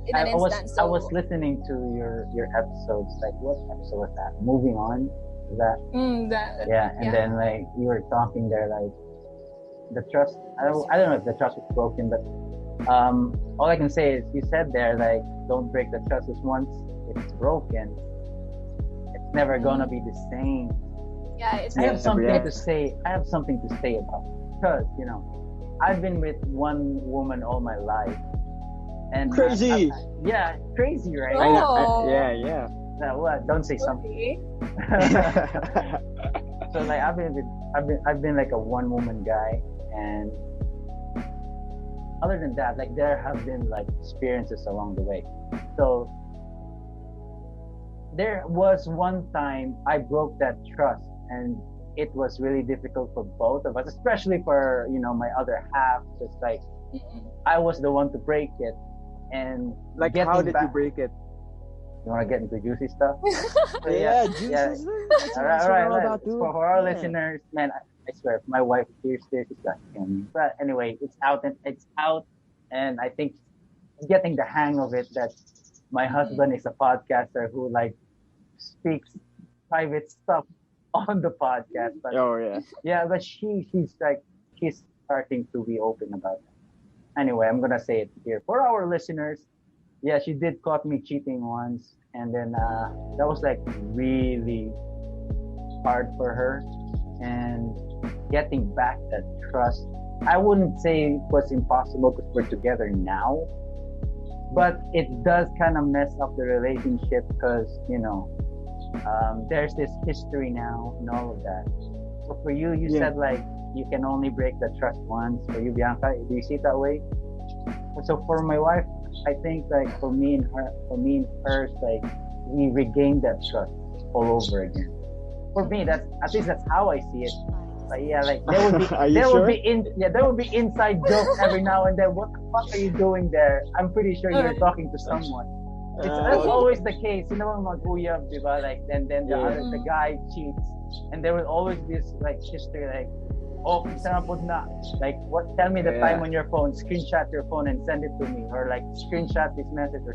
In an instance. I was listening to your episodes. Like, what episode was that? Moving on. Is that? Then like you were talking there, like the trust. I don't know if the trust was broken, but all I can say is you said there, like, don't break the trust. Because once it's broken, it's never gonna be the same. Yeah, I have something to say about, because I've been with one woman all my life. And crazy. Crazy, right? Oh. Yeah. What? Don't say something. So like I've been like a one woman guy, and other than that, like there have been like experiences along the way. So there was one time I broke that trust, and it was really difficult for both of us, especially for my other half. Just like I was the one to break it. And like, how did you break it? You want to get into juicy stuff? So, Yeah, juice is that's All what right, it's all right. all about, dude. For our Yeah. listeners, man, I swear, if my wife hears this, it's gonna kill me. But anyway, it's out, and I think I'm getting the hang of it. That my husband is a podcaster who like speaks private stuff on the podcast. But Oh yeah. yeah, but she's starting to be open about it. Anyway, I'm gonna say it here for our listeners. Yeah, she did caught me cheating once, and then that was like really hard for her, and getting back that trust. I wouldn't say it was impossible because we're together now, but it does kind of mess up the relationship because there's this history now and all of that. So for you, you said like you can only break the trust once. For you, Bianca, do you see it that way? So for my wife, I think like for me and her, like we regained that trust all over again. For me, that's at least that's how I see it. But yeah, like there would be there would be inside jokes every now and then. What the fuck are you doing there? I'm pretty sure you're talking to someone. That's always the case. You know, mag-uyab, diba? Like then the guy cheats, and there will always be this like history like, oh, na, like what? Tell me the time on your phone. Screenshot your phone and send it to me, or like screenshot this message, or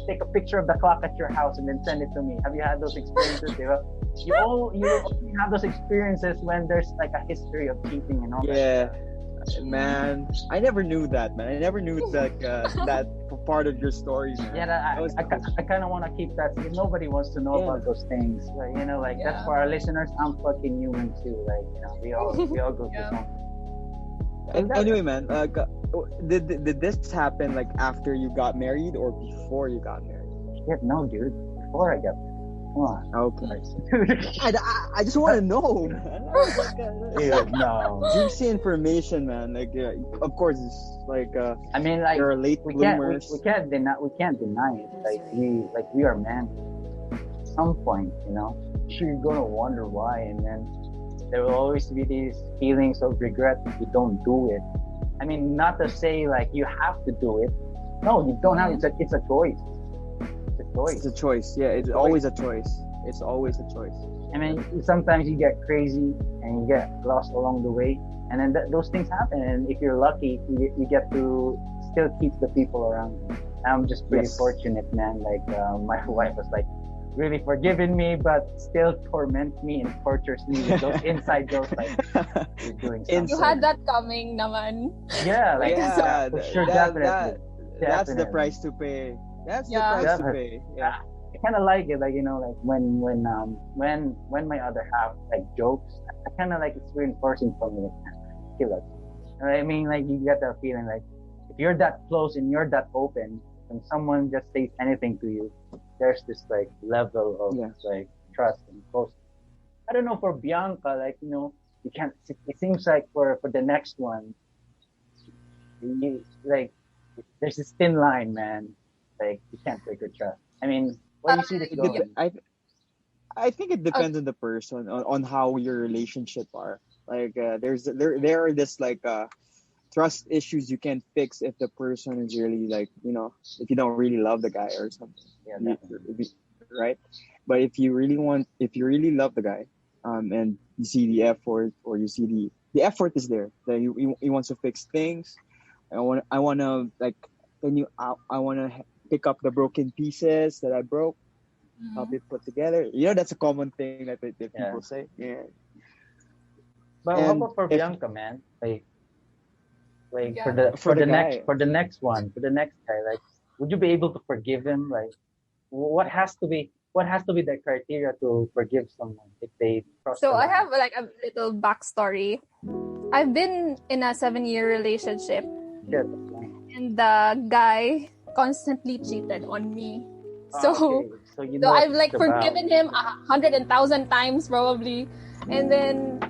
take a picture of the clock at your house and then send it to me. Have you had those experiences, diba? You only have those experiences when there's like a history of cheating and all that. Yeah, man, I never knew that, man. I never knew that that part of your story, man. Yeah, I kind of want to keep that because nobody wants to know about those things. But, that's for our listeners. I'm fucking human too. Like, we all go through something. Anyway, man, did this happen like after you got married or before you got married? Shit, no, dude. Before I got married. Come on. Okay. I just want to know, man. Dude, no. Juicy information, man. Like, of course, it's like. I mean, like, there are late bloomers. We can't deny it. Like we are men. At some point, you're gonna wonder why, and then there will always be these feelings of regret if you don't do it. I mean, not to say like you have to do it. No, you don't have. It's a choice. It's a choice. Yeah, it's always a choice. It's always a choice. I mean, sometimes you get crazy and you get lost along the way, and then those things happen. And if you're lucky, you get to still keep the people around you. I'm just pretty fortunate, man. Like my wife was like really forgiving me, but still torment me and tortures me with those inside jokes. Like you're doing something. You had that coming, naman. Yeah, like for sure, definitely. That's the price to pay. That's the price to pay. Yeah. I kind of like it, like like when my other half like jokes, I kind of like it's reinforcing for me. Kill it. I mean, like you get that feeling like if you're that close and you're that open, and someone just says anything to you, there's this like level of like trust and closeness. I don't know for Bianca, like you can't. It seems like for the next one, like there's this thin line, man. Like you can't break your trust. I mean, where do you see this going? I think it depends on the person, on how your relationship are. Like there are this like trust issues you can't fix if the person is really like if you don't really love the guy or something. Yeah, right. But if you really love the guy, and you see the effort, or you see the effort is there, that he wants to fix things. I want to like I want to pick up the broken pieces that I broke, help it put together. That's a common thing that people say. Yeah. But how about for Bianca, man? Like for the next guy, like, would you be able to forgive him? Like, what has to be the criteria to forgive someone if they cross? So I have like a little backstory. I've been in a 7-year relationship, and the guy constantly cheated on me. So I've like forgiven him 100,000 times probably, and then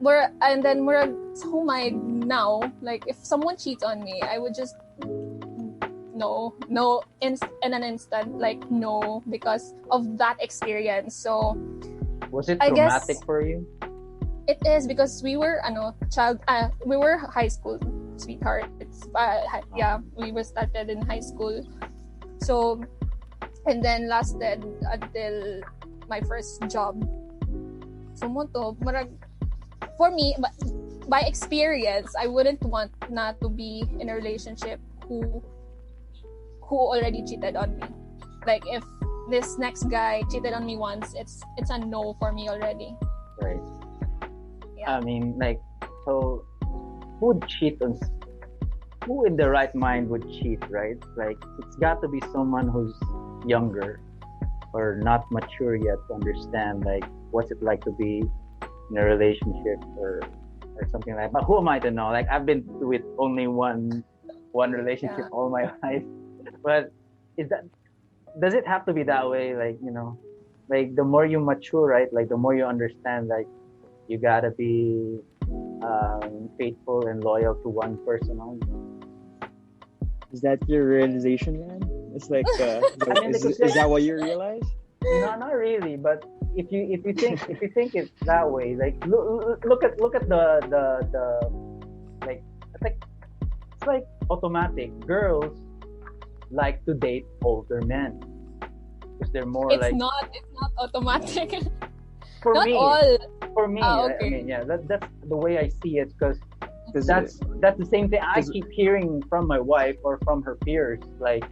we're so now like if someone cheats on me, I would just no in an instant, like no, because of that experience. So was it traumatic for you? It is, because we were we were high school sweethearts. We were started in high school. So and then lasted until my first job. So mo to, for me, by experience, I wouldn't want not to be in a relationship who already cheated on me. Like if this next guy cheated on me once, it's a no for me already. Right. Yeah. I mean, like, so who would cheat on? Who in the right mind would cheat, right? Like, it's got to be someone who's younger or not mature yet to understand, like, what's it like to be in a relationship or something like that. But who am I to know? Like, I've been with only one relationship all my life. But does it have to be that way? Like, you know, like the more you mature, right? Like the more you understand, like you gotta be faithful and loyal to one person only. Is that your realization, man? It's like, is that what you realize? No, not really. But if you think it's that way, like look at the like it's like automatic. Girls like to date older men because they're more it's like. not automatic. For not me, all. For me, okay. I mean, yeah, that's the way I see it because that's the same thing I keep hearing from my wife or from her peers. Like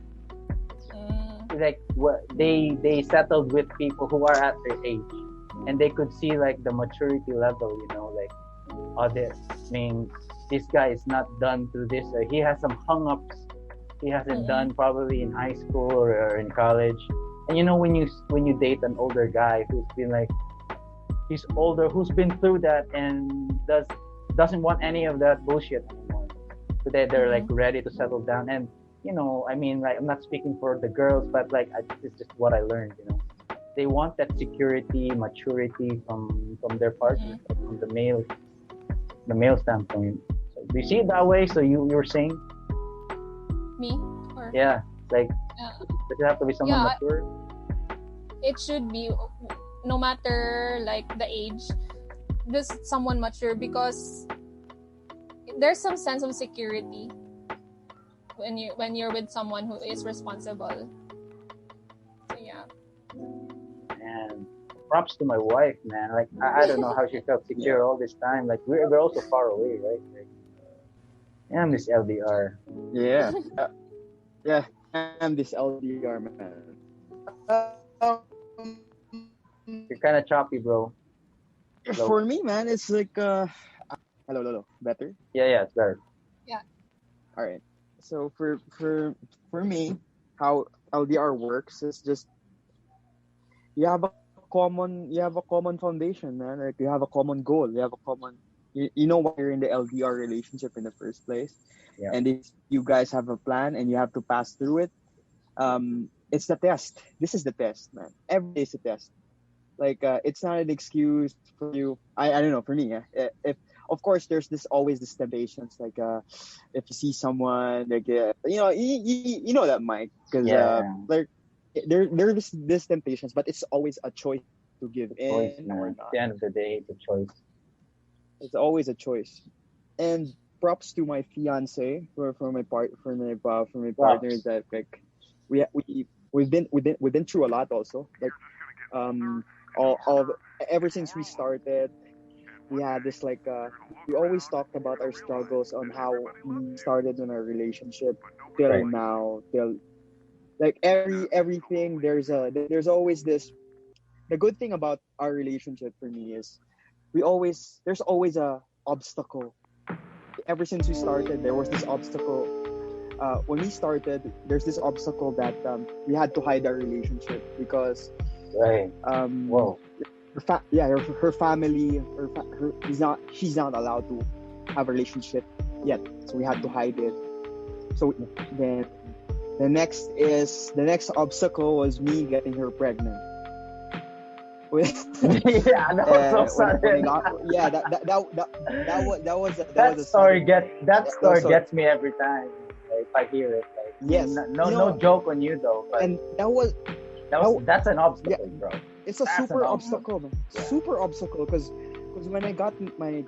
what they settled with people who are at their age, and they could see like the maturity level. You know, like this guy is not done through this. He has some hung-ups he hasn't done probably in high school or in college. And you know, when you date an older guy who's been like, he's older, who's been through that and doesn't want any of that bullshit anymore. So they're like ready to settle down. And you know, I mean, like, I'm not speaking for the girls, but like it's just what I learned. You know, they want that security, maturity from their partner, from the male standpoint. So do you see it that way? So you were saying? Me? Or yeah, like does it have to be someone mature? It should be, no matter like the age, just someone mature, because there's some sense of security when you're with someone who is responsible. So yeah. And props to my wife, man. Like I don't know how she felt secure all this time. Like we're also far away, right? Like, I'm this LDR. Yeah. Yeah, I'm this LDR, man. You're kind of choppy, bro. Hello? For me, man, it's like hello, better? Yeah, it's better. Yeah. All right. So for me, how LDR works is just you have a common foundation, man. Like you have a common goal. You have a common. You know why you're in the LDR relationship in the first place. Yeah. And if you guys have a plan and you have to pass through it, it's the test. This is the test, man. Every day is a test. Like it's not an excuse for you. I don't know, for me, if of course there's always this temptations, like if you see someone like you know that, Mike, because like there's this temptations, but it's always a choice to give in or not. At the end of the day, it's a choice. It's always a choice. And props to my fiance for my partner, that like we've been through a lot also. Like all ever since we started, we had this like we always talked about our struggles on how we started in our relationship till now, till like everything. There's always this. The good thing about our relationship for me is there's always a obstacle. Ever since we started, there was this obstacle. When we started, there's this obstacle that we had to hide our relationship because whoa. Her family, she's not allowed to have a relationship yet, so we had to hide it. So then the next obstacle was me getting her pregnant. Yeah, that was so sudden. That story gets me every time. Like, if I hear it, like, yes, no joke on you though. But and that's an obstacle, bro. It's a super obstacle, man. Yeah. Super obstacle, because when I got my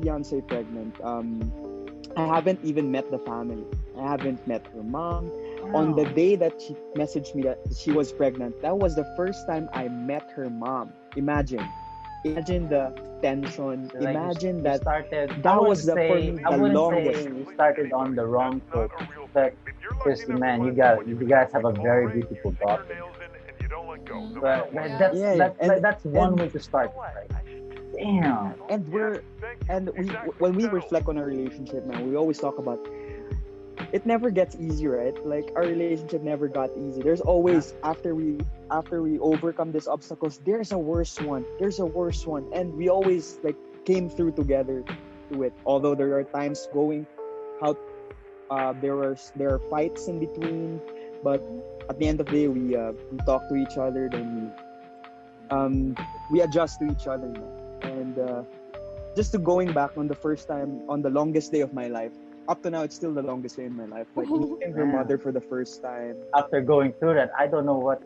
fiance pregnant, I haven't even met the family. I haven't met her mom. on the day that she messaged me that she was pregnant, that was the first time I met her mom. Imagine the tension. Like Imagine you that. started. That was for me I the wouldn't longest. say you started on the wrong foot, but because man, you guys have a very beautiful daughter. But that's Yeah, that's one way to start, right? Damn. we when we reflect on our relationship, man, we always talk about it never gets easy, right? Like our relationship never got easy. There's always after we overcome these obstacles, there's a worse one. And we always like came through together to it. Although there are times going how there are fights in between, but at the end of the day we talk to each other, then we adjust to each other, man. And just to going back on the first time, on the longest day of my life, up to now it's still the longest day in my life, like meeting her mother for the first time. After going through that, I don't know what's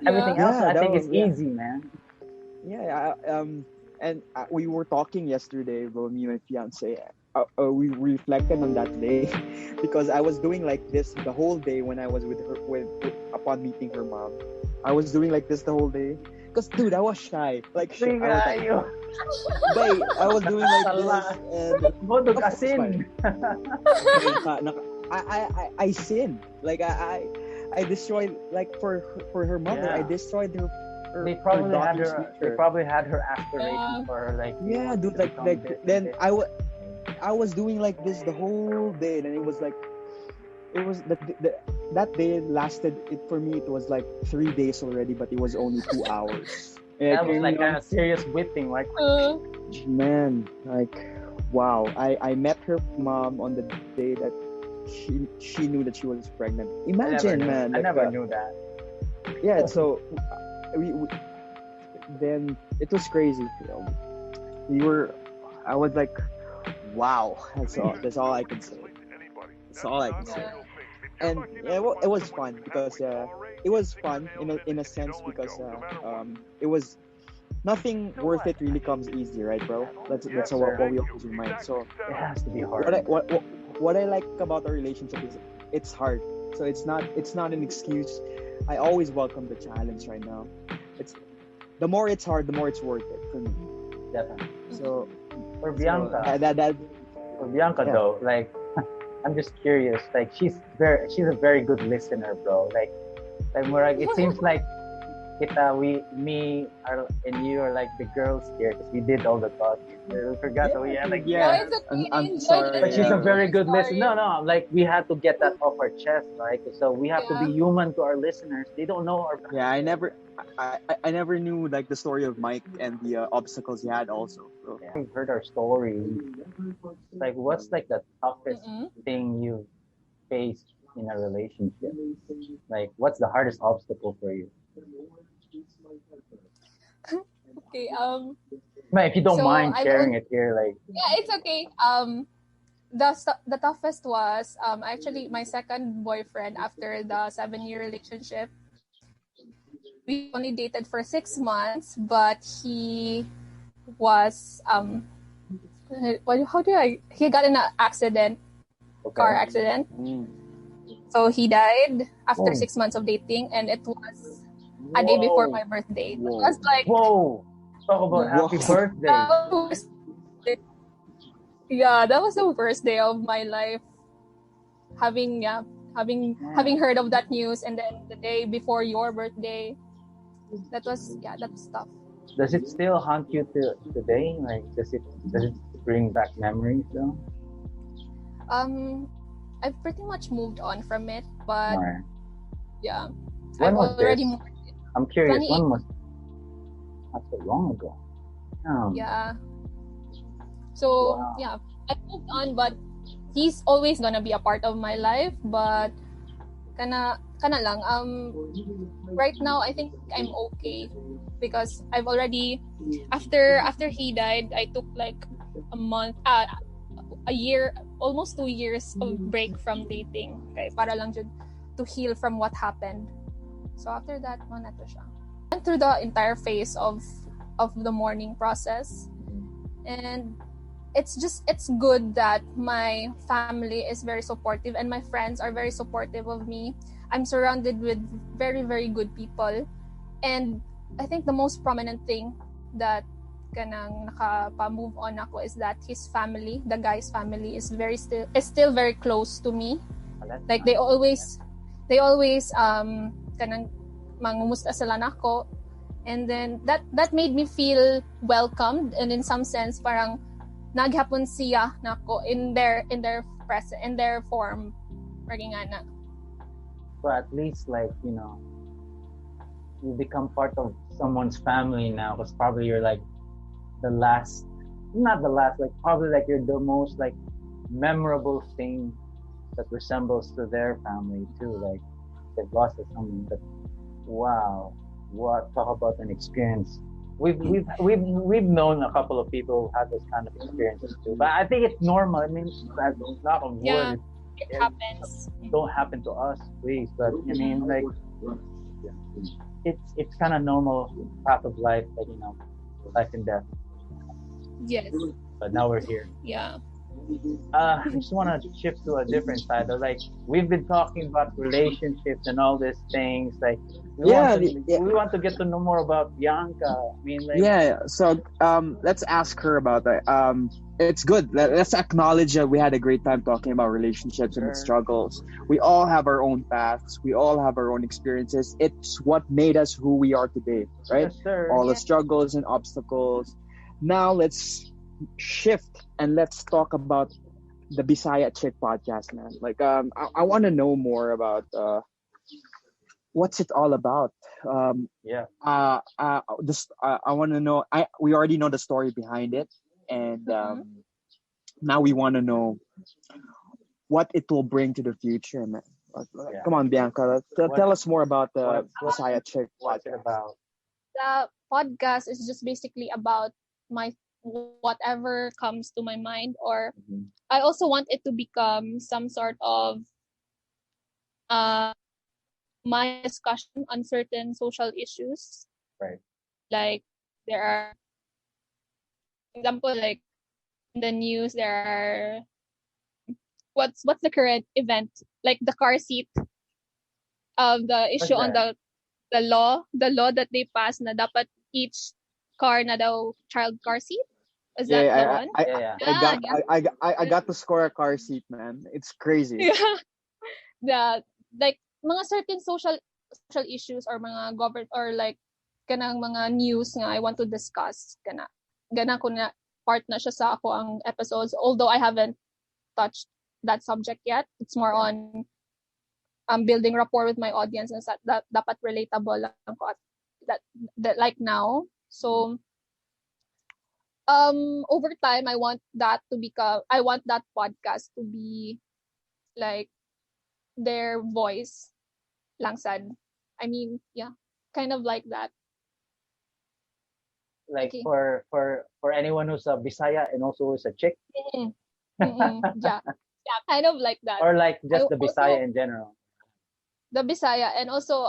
everything else I think is easy, man. And we were talking yesterday about me and my fiance. We reflected on that day because I was doing like this the whole day when I was with her upon meeting her mom. I was doing like this the whole day because dude, I was shy. Like I was doing like this and Bodog asin. I sinned. Like I destroyed, like for her mother. Yeah. I destroyed her. They probably had daughter's her. future. They probably had her aspiration for her, like. Yeah, dude. Like then I was doing like this the whole day, and it was like that day lasted. For me, it was like 3 days already, but it was only 2 hours. That was like a serious whipping, like. Man, like wow. I met her mom on the day that she knew that she was pregnant. Imagine, man. I never knew that. Yeah, so we then it was crazy. I was like, wow. That's all I can say. That's all I can say. And it was fun because it was fun in a sense because it was nothing worth it really comes easy, right, bro? That's what we always remind. So it has to be hard. What I like about our relationship is it's hard. So it's not an excuse. I always welcome the challenge right now. It's the more it's hard, the more it's worth it for me. Definitely. So for Biancaa, for Biancaa though, like I'm just curious. Like she's a very good listener, bro. Like more like it seems like me and you are like the girls here because we did all the talking. We forgot that we had like it's okay. I'm sorry. But she's a very good listener. No, like we had to get that off our chest, right? So we have to be human to our listeners. They don't know our. Yeah, I never knew like the story of Mike and the obstacles he had also. So. Yeah. We've heard our story. Like, what's like the toughest thing you faced in a relationship? Like, what's the hardest obstacle for you? Okay. Man, if you don't So mind sharing it here, like. Yeah, it's okay. The toughest was actually my second boyfriend after the 7-year relationship. We only dated for 6 months, but he was he got in an accident, car accident. So he died after 6 months of dating, and it was a day before my birthday. It was like, whoa, talk about happy birthday. That was the worst day of my life. Having heard of that news, and then the day before your birthday, that was tough. Does it still haunt you today? Like, does it bring back memories though? I've pretty much moved on from it, but When I've was already this? moved. I'm curious. When was? Not so long ago. Yeah. So I moved on, but he's always gonna be a part of my life. But kana lang. Right now I think I'm okay because I've already after he died, I took like a month, a year, almost 2 years of break from dating. Okay, para lang jud to heal from what happened. So after that, na to siya. Went through the entire phase of the mourning process, and it's good that my family is very supportive and my friends are very supportive of me. I'm surrounded with very, very good people. And I think the most prominent thing that kanang nakapa-move on ako is that his family, the guy's family, is still very close to me. Like they always kanang mangumusta sila nako, and then that made me feel welcomed, and in some sense parang naghapon siya nako in their present, in their form, parang ana. But at least, like, you know, you become part of someone's family now, because probably you're like not the last, like probably like you're the most like memorable thing that resembles to their family too. Like they've lost someone, but wow, what, talk about an experience. We've known a couple of people who had those kind of experiences too, but I think it's normal. I mean, knock on wood. Yeah, it happens. Don't happen to us, please. But I mean, like, it's kind of normal path of life, like, you know, life and death. Yes. But now we're here. Yeah. I just want to shift to a different side. Though. Like, we've been talking about relationships and all these things. Like, we want to get to know more about Biancaa. I mean, like, So let's ask her about that. It's good. Let's acknowledge that we had a great time talking about relationships and its struggles. We all have our own paths. We all have our own experiences. It's what made us who we are today, right? Yes, sir. All the struggles and obstacles. Now let's shift and let's talk about the Bisaya Chick podcast, man. Like, I want to know more about what's it all about. I want to know. We already know the story behind it, and now we want to know what it will bring to the future, man. Come on, Biancaa, tell us more about the Bisaya Chick podcast. About the podcast is just basically about my whatever comes to my mind, or I also want it to become some sort of my discussion on certain social issues. Right. Like there are, for example, like in the news there are what's the current event, like the car seat of the issue on the law that they passed na dapat each car na daw child car seat. Is that the one? I got to score a car seat, man. It's crazy. Yeah. Like mga certain social issues or mga government or like kanang mga news nga I want to discuss gana ko na part na siya sa ako ang episodes, although I haven't touched that subject yet. It's more on building rapport with my audience and that dapat relatable lang ko that like now. So over time I want that podcast to be like their voice lang sad. I mean, yeah, kind of like that. Like okay. for anyone who's a Bisaya and also who's a chick. Yeah, kind of like that. Or like just the Bisaya in general. The Bisaya, and also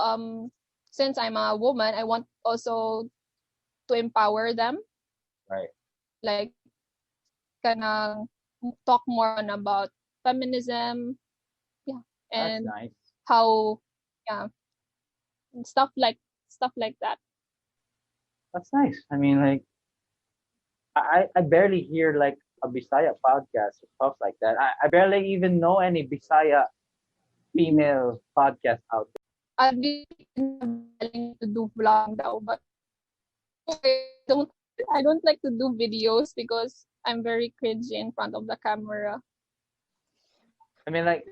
since I'm a woman, I want also to empower them. Right. Like kanang talk more on about feminism. Yeah. And that's nice. How stuff like that. That's nice. I mean, like, I barely hear like a Bisaya podcast or stuff like that. I barely even know any Bisaya female podcast out there. I've been willing to do vlog now, but I don't like to do videos because I'm very cringy in front of the camera. I mean, like,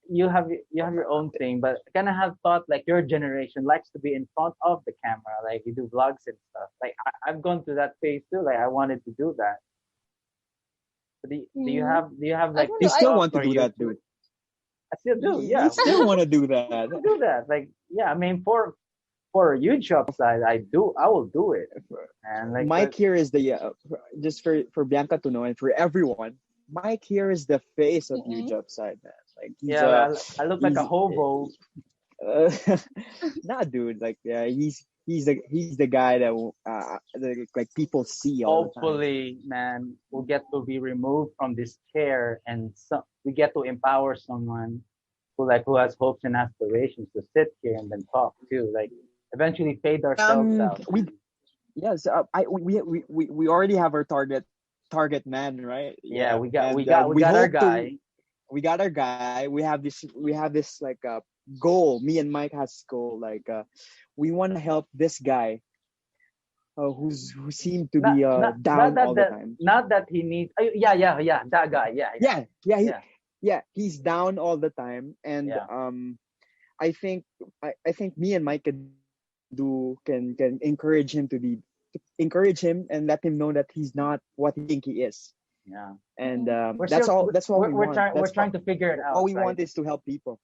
you have your own thing, but I kind of have thought like your generation likes to be in front of the camera, like you do vlogs and stuff. Like I've gone through that phase too. Like I wanted to do that. But do you have like? You still want to do that, dude? I still do. Yeah. You still want to do that? Do that. Like, yeah. I mean, for a YouTube side, I will do it. And like Mike here is the just for Biancaa to know and for everyone. Mike here is the face of YouTube side, man. Like I look like a hobo. Nah, dude. Like, yeah, he's he's the guy that like people see all the time. Hopefully, man, we'll get to be removed from this chair, and we get to empower someone who has hopes and aspirations to sit here and then talk too. Like eventually fade ourselves out. Yes, we already have our target man, right? Yeah, we got And, we got our hope to- guy. we got our guy. We have this like goal. Me and Mike has goal. Like we want to help this guy who seemed to be down all the time. Not that he needs. Yeah, that guy. Yeah. He's down all the time, and Yeah. I think me and Mike can encourage him and let him know that he's not what he think he is. Yeah. And We're that's still- all. That's what we want. We're trying to figure it out. All we right? want is to help people.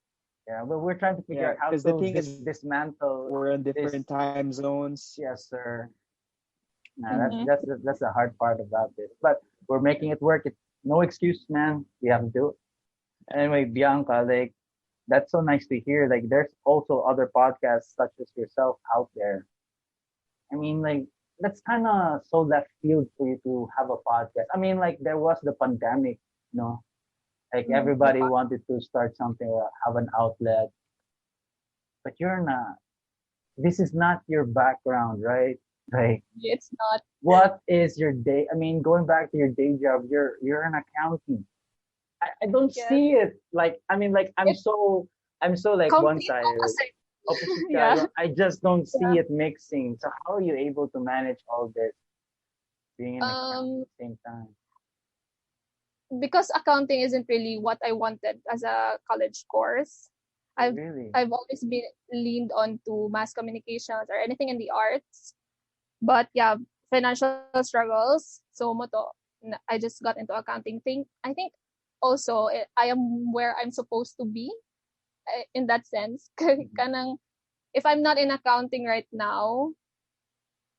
Yeah, we're trying to figure Yeah, out how 'cause to the thing is, dismantle. We're in different time zones. Yes, sir. Nah, Mhm. that's the hard part about this. But we're making it work. It's no excuse, man. We have to do it. Anyway, Bianca, like that's so nice to hear. Like there's also other podcasts such as yourself out there. I mean, like that's kind of so left field for you to have a podcast. I mean, like there was the pandemic, you know, like everybody wanted to start something or have an outlet, but you're not. This is not your background, right? Like, It's not. what is your day? I mean, going back to your day job, you're an accountant. I don't Yes. see it. Like, I mean, like I'm It's so like complete one-sided. opposite. Opposite Yeah. guy. I just don't see it mixing. So how are you able to manage all this being an accountant at the same time? Because accounting isn't really what I wanted as a college course. Really? I've always been leaned on to mass communications or anything in the arts. But yeah, financial struggles. So I just got into accounting thing. I think also I am where I'm supposed to be in that sense. Kanang if I'm not in accounting right now,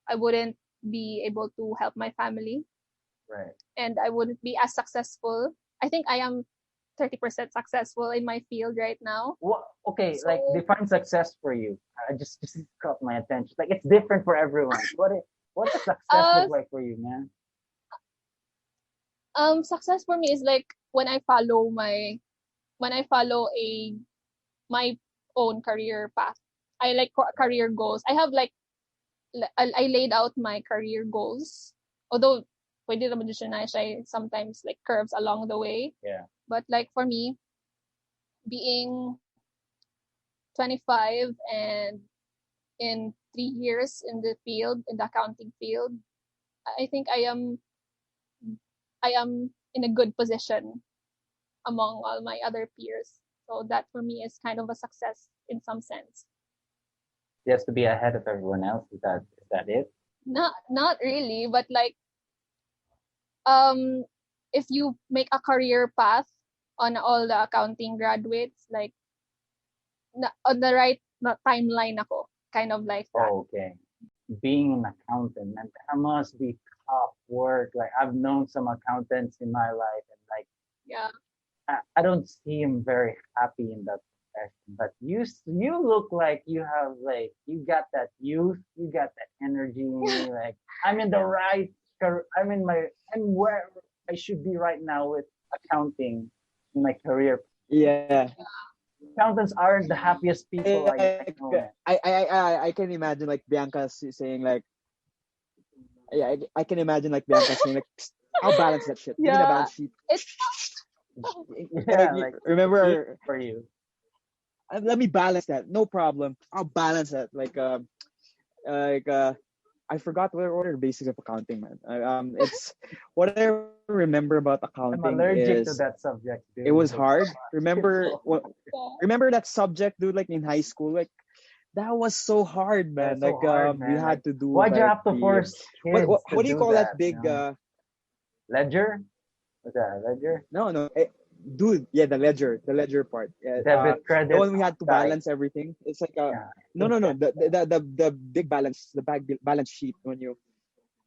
I wouldn't be able to help my family Right. and I wouldn't be as successful. I think I am 30% successful in my field right now. What? Okay, like So- define success for you. I just caught my attention. Like it's different for everyone. What does success look like for you, man? Success for me is like when I follow my own career path. I like career goals. I have like I laid out my career goals. Although pwede naman siya sometimes like curves along the way. Yeah. But like for me, being 25 and in 3 years in the accounting field, I think I am in a good position among all my other peers. So that for me is kind of a success in some sense. Just to be ahead of everyone else. Is that it? Not really, but like if you make a career path on all the accounting graduates, like on the right timeline ako, kind of like that. Oh, okay. Being an accountant, man, that must be tough work. Like I've known some accountants in my life, and like Yeah. I don't see him very happy in that profession. But you look like you have like you got that youth, you got that energy. Like I'm in the right. I'm where I should be right now with accounting in my career. Yeah. Accountants are the happiest people I know. Man. I can imagine like Bianca saying like, yeah, I can imagine like Bianca saying like, I'll balance that shit. Give me the Yeah. balance sheet. It's Yeah, like Remember, for you. let me balance that. No problem. I'll balance that. I forgot what are the basics of accounting, man. It's what I remember about accounting I'm allergic to is that subject, dude. it was hard. Remember yeah. remember that subject, dude? Like in high school, like that was so hard, man. That's so hard, we man. had to do. Why'd you like, have to the- force kids What do you call that big? you know? Ledger? What's that? A ledger? No, dude. Yeah, the ledger part. Yeah, Debit, credit. the one we had to side. balance everything. It's like Yeah. no. The big balance, the balance sheet when you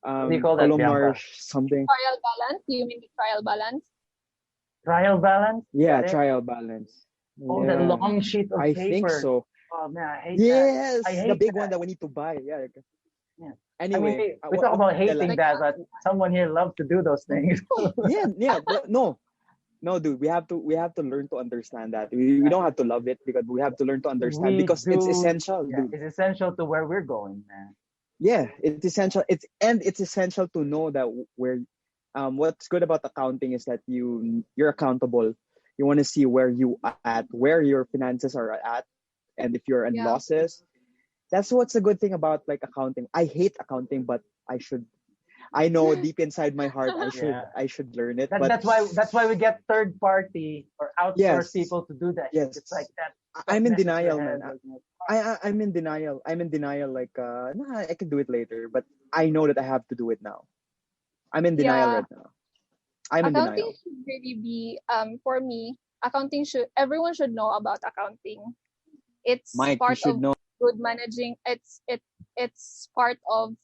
What do you call that, columnar Bianca? something. Trial balance. Do you mean the trial balance? Trial balance? Yeah, Got it? trial balance. Oh, yeah. that long sheet of I paper. think so. Oh man, I hate Yes, that. I hate the big that. one that we need to buy. Yeah. Yeah. Anyway, we talk about hating Like- that, but someone here loves to do those things. yeah, but no, dude, we have to learn to understand that. We don't have to love it because we have to learn to understand because it's essential, Yeah, dude. it's essential to where we're going, man. Yeah, it's essential. It's essential to know that where what's good about accounting is that you're accountable. You want to see where you at, where your finances are at, and if you're in Yeah. losses. That's what's a good thing about like accounting. I hate accounting, but I know deep inside my heart I should learn it. But That's why we get third party or outsource Yes. people to do that. Yes. It's like that. I'm in messes your denial, head, man. like, I'm in denial. I'm in denial. Like, nah, I can do it later, but I know that I have to do it now. I'm in denial Yeah. right now. I'm in accounting denial. should really be for me. Everyone should know about accounting. It's Mike, you part should of know. good managing. It's part of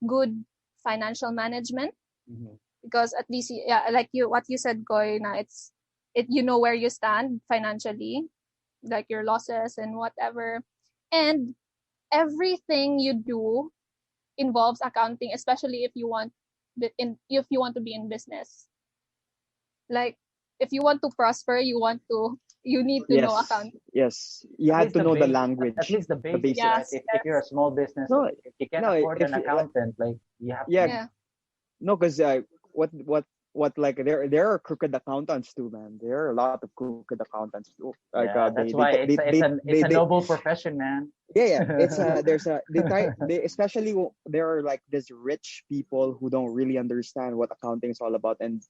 good financial management Mhm. because at least like what you said, Goy, na you know where you stand financially, like your losses and whatever, and everything you do involves accounting, especially if you want to be in business. Like if you want to prosper, you need to know accounting. Yes. You At have least to know the base- language. At least the basics, basics. right? If you're a small business, No, if you can't no, afford if an you- accountant, like you have Yeah. Yeah. No, because what like there are crooked accountants too, man. There are a lot of crooked accountants too. Like yeah, that's why it's a noble profession, man. yeah. It's they especially there are like these rich people who don't really understand what accounting is all about, and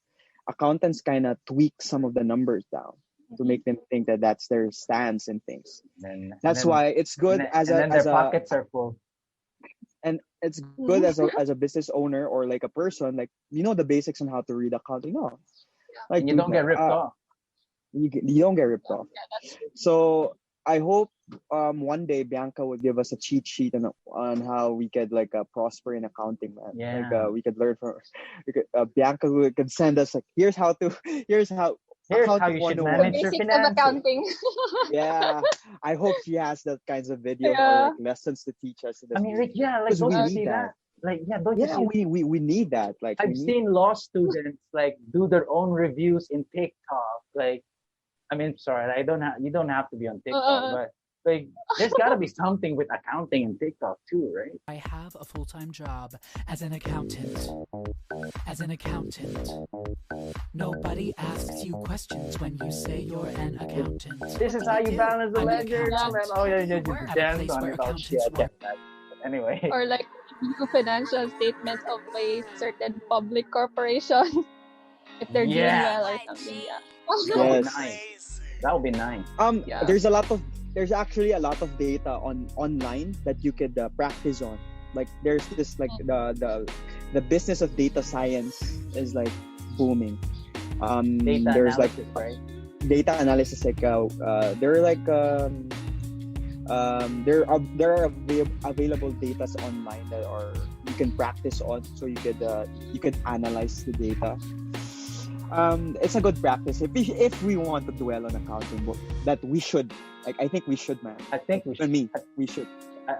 accountants kind of tweak some of the numbers down to make them think that that's their stance and things. That's why it's good and then their pockets are full. and it's good as a business owner or like a person, like you know the basics on how to read accounting. No, like And you don't get ripped off. you don't get ripped off. So I hope one day Bianca would give us a cheat sheet on how we could like prosper in accounting, man. Yeah. Like we could learn from Bianca could send us like here's how Here's how accounting you should 101. manage your Basics of finances. accounting. Yeah, I hope she has that kinds of videos Yeah. or like lessons to teach us. In the I mean, like, future. yeah, like Because don't we you need see that? Like, yeah, don't you Yeah, see? we need that. Like we I've need- seen law students like do their own reviews in TikTok. Like, I mean, sorry, you don't have to be on TikTok, but like, there's got to be something with accounting and TikTok too, right? I have a full-time job as an accountant. Nobody asks you questions when you say you're an accountant. This is how you balance the I'm an ledger. accountant. Oh yeah, you At a just dance place on where it. Oh shit, I accountants can't imagine. But anyway, Or like new financial statements of a certain public corporation if they're doing Yeah. well or something. Yeah. that would be Yes. nice. That would be nice. Yeah. There's actually a lot of data online that you could practice on. Like there's this like the business of data science is like booming. Data There's like analysis, right? data analysis like there are like there are available data online that are you can practice on, so you could analyze the data. It's a good practice if we want to dwell on accounting, but that we should, like I think we should, man. I think we should. We should.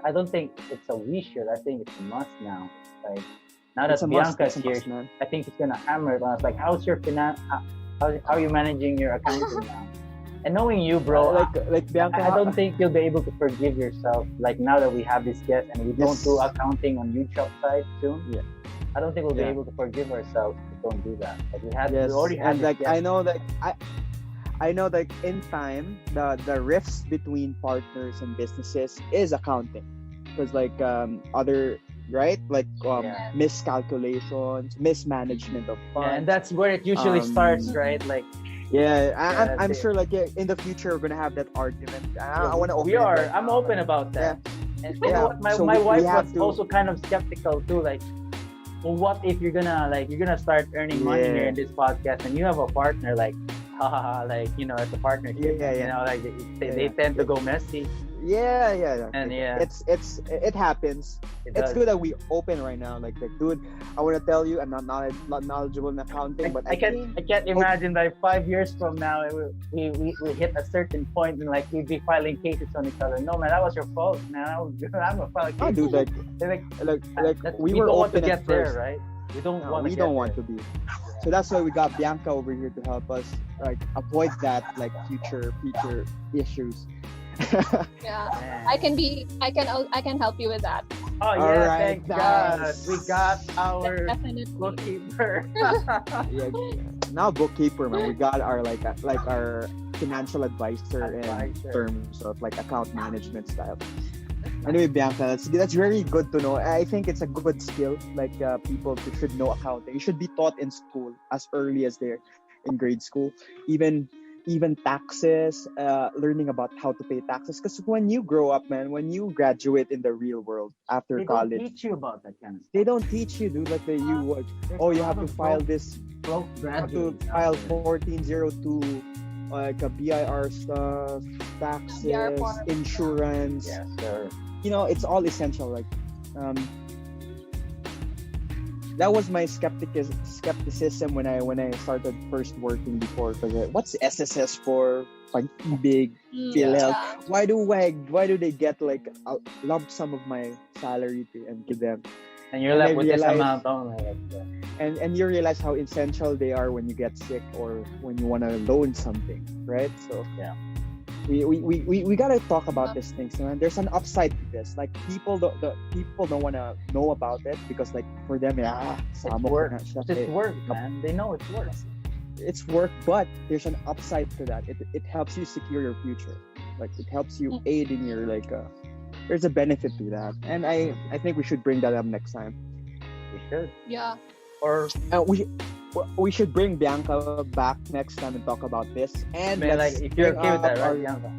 I don't think it's a we should. I think it's a must now. Like now that It's a must, Bianca's it's a here, must, man. I think she's gonna hammer it on us. Like, how's your how are you managing your accounting now? And knowing you, bro, Like Bianca, I don't think you'll be able to forgive yourself. Like now that we have this guest and we don't Yes. do accounting on YouTube side soon. Yeah. I don't think we'll be Yeah. able to forgive ourselves if we don't do that. Like we Yes, already had and this like guest. I know that in time the rifts between partners and businesses is accounting, because like other right like Yeah. miscalculations, mismanagement of funds. Yeah, and that's where it usually starts, right? Like I'm Yeah, sure like in the future we're gonna have that argument. I want to open we it are. right I'm now. open about that. And you Yeah, know what? so My we wife have was to- also kind of skeptical too. Like, well, what if you're gonna start earning money Yeah. here in this podcast and you have a partner? Like, haha, like it's a partnership. Yeah. You know, like they tend to go messy. Yeah. And yeah, It happens. it It's does. good that we open right now. Like, dude, I want to tell you, I'm not knowledgeable in accounting, but I can't imagine like 5 years from now we hit a certain point and like we'd be filing cases on each other. No man, that was your fault. Man, I'm gonna file a oh, case. dude, like we were don't want to open at get there, first. right? We don't No, want to we get don't there. want to be. So that's why we got Bianca over here to help us like avoid that like future issues. Yeah. Man. I can help you with that. Oh yeah, Alright, thank God. nice. We got our Definitely. bookkeeper. Yeah, now bookkeeper, man. We got our like our financial advisor in Advisor. terms of like account management style. Anyway, Bianca, that's very good to know. I think it's a good skill. Like people should know accounting. You should be taught in school as early as they're in grade school. Even taxes, learning about how to pay taxes. Because when you grow up, man, when you graduate in the real world after They don't college, teach you about that kind of stuff. they don't teach you, dude. Like you what? There's Oh, you a have lot to of file broke- this. broke You have to graduates out file there. 1402, like a BIR stuff, taxes, BIR form. insurance. Yes, sir. You know, it's all essential. Like, that was my skepticism when I started first working before. Because what's SSS for? Like big PhilHealth. Yeah. Why do they get like a lump sum of my salary and give them? And you're And left I with this realized- amount only. Like that. And you realize how essential they are when you get sick or when you want to loan something, right? So Yeah. we gotta talk about these things, man. There's an upside to this. Like people don't want to know about it because like for them, It's samo ko work. na siya. It's work, man. They know it's work. It's work, but there's an upside to that. It helps you secure your future. Like it helps you aid in your like. There's a benefit to that, and I think we should bring that up next time. We should. Yeah. Or We should bring Bianca back next time and talk about this. And man, like let's if you're bring okay with that, up right, our- Bianca?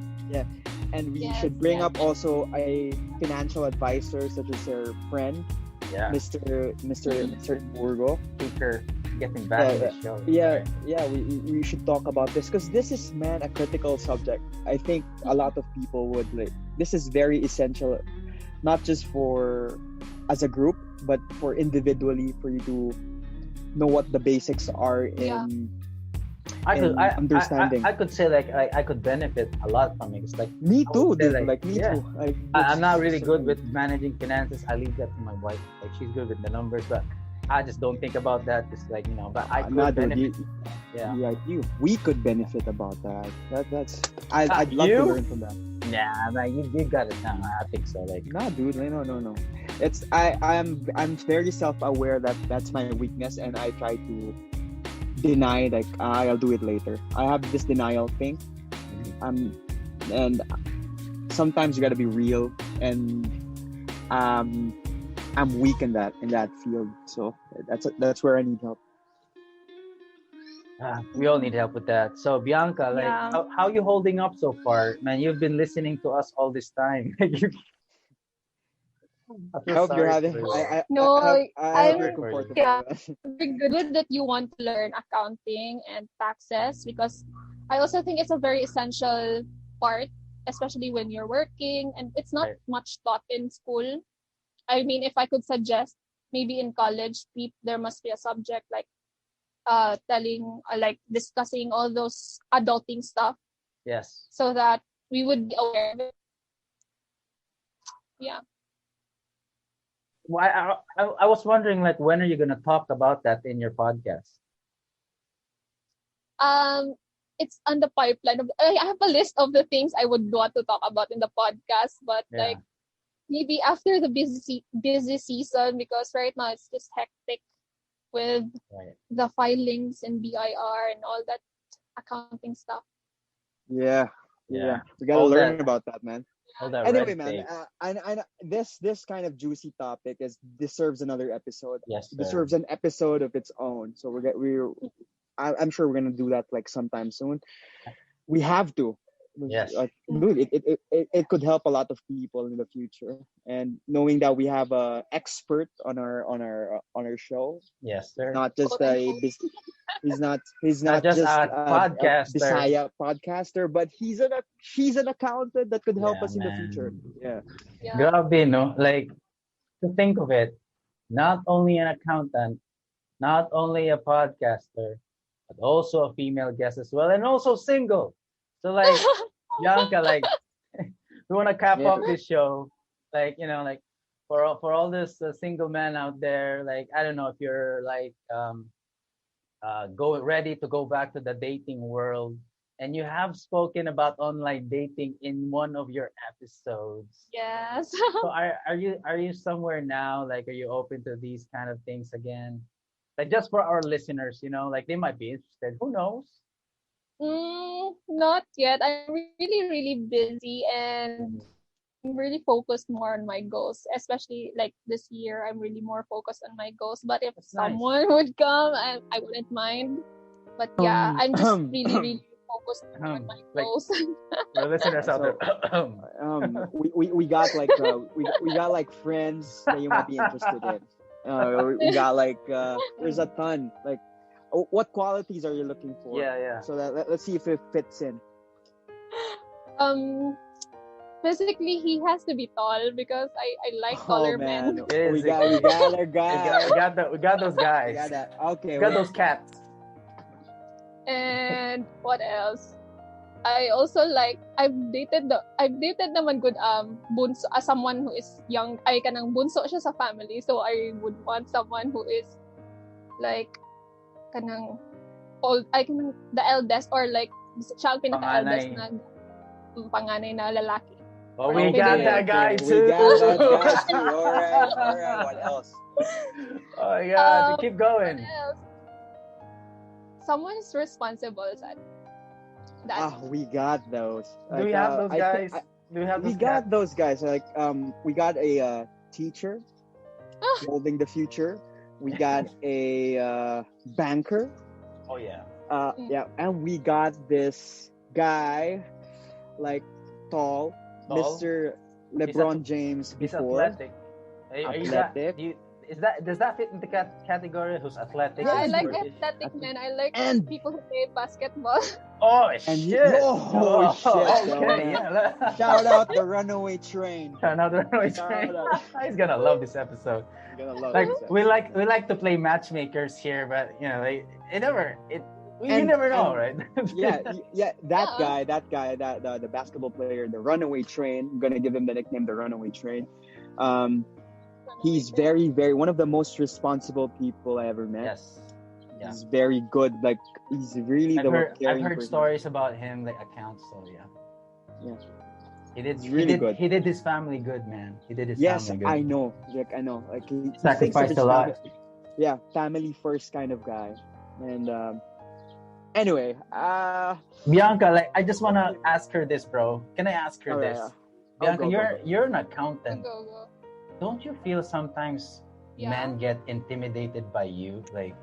and we Yes, should bring yes. up also a financial advisor such as our friend, Yeah. Mr. Burgo. Speaker getting back Yeah, in the show. Yeah, we should talk about this because this is, man, a critical subject. I think a lot of people would like. This is very essential, not just for as a group, but for individually for you to know what the basics are Yeah. in I could, and understanding. I could say like I could benefit a lot from it. It's like Me I too, would say, dude. Like me yeah. too. Like, I'm not really it's- good with managing finances. I leave that to my wife. Like she's good with the numbers, but I just don't think about that. Just like but I could Nah, dude, benefit. Yeah. we could benefit about that. That's I'd love you? to learn from that. Nah, man, you got it down. I think so. Like Nah, dude, no. It's I'm very self-aware that that's my weakness, and I try to deny like I'll do it later. I have this denial thing. And sometimes you gotta be real, and I'm weak in that field. So that's where I need help. we all need help with that. So Bianca, like Yeah. how you holding up so far? Man, you've been listening to us all this time. I I feel hope you're sorry having. for you. No, I hope you're I'm- comfortable. yeah. Very good that you want to learn accounting and taxes because I also think it's a very essential part, especially when you're working and it's not Right. much taught in school. I mean, if I could suggest, maybe in college, there must be a subject like like discussing all those adulting stuff Yes. so that we would be aware of it. Yeah. Why I was wondering like when are you gonna talk about that in your podcast? It's on the pipeline. I have a list of the things I would want to talk about in the podcast, but Yeah. like maybe after the busy season because right now it's just hectic with Right. the filings and BIR and all that accounting stuff. Yeah. We gotta All learn that- about that, man. All that Anyway, red man, tape. I this kind of juicy topic deserves another episode. Yes, sir. Deserves an episode of its own. So I'm sure we're gonna do that like sometime soon. We have to. Yes. Dude, it could help a lot of people in the future. And knowing that we have a expert on our show, Yes, sir. not just he's Not not just just a a podcaster. Bisaya podcaster, but he's an accountant that could help Yeah, us in the future. man. Yeah. Yeah. Grabe, no? Like, to think of it, not only an accountant, not only a podcaster, but also a female guest as well, and also single. So, like, Bianca, like, we want to cap Yeah. off this show, like, like for all this single men out there, like, I don't know if you're like ready to go back to the dating world, and you have spoken about online dating in one of your episodes. Yes. So are you somewhere now? Like, are you open to these kind of things again? Like, just for our listeners, like they might be interested. Who knows? Not yet. I'm really, really busy and I'm really focused more on my goals, especially like this year. I'm really more focused on my goals. But if That's nice. someone would come, I wouldn't mind. But yeah, I'm just really, really focused on my Like, goals. for listeners out there. We got like we got like friends that you might be interested in. We got like there's a ton. Like, what qualities are you looking for? Yeah. So that let's see if it fits in. Physically, he has to be tall because I like taller men. We got our guy. We got those guys. We got that. Okay. We got those cats. And what else? I also like I've dated naman good bunso someone who is young. Ay kanang bunso siya sa family, so I would want someone who is like kanang old. I kanang the eldest or like siya ang pinaka-eldest na panganay na lalaki. Oh, we got that guy too. We got that guy too. All right. What else? Oh my God, keep going. What else? Someone is responsible, son. We got those. Do we have those guys? We got those guys. Like, we got a teacher molding the future. We got a banker. Oh yeah. Yeah, and we got this guy, like tall. Mr. LeBron James before. He's athletic. Does that fit in the category who's athletic? Yeah, I like athletic men. I like people who play basketball. Oh shit! Oh shit! Okay, yeah. Shout out the Runaway Train. Shout out the Runaway Train. He's gonna love this episode. Like, we like to play matchmakers here, but you never know, right? That guy, the basketball player, the Runaway Train. I'm gonna give him the nickname, the Runaway Train. He's very, very one of the most responsible people I ever met. Yes. Yeah. He's very good. Like, he's really I've heard stories about him, like accounts. So yeah. He did his family good, man. He did his family good. I know. I know. Like, he sacrificed a lot. Yeah, family first kind of guy. And anyway, Bianca, like, I just wanna ask her this, bro. Can I ask her this? Bianca, you're an accountant. Go. Don't you feel sometimes men get intimidated by you? Like,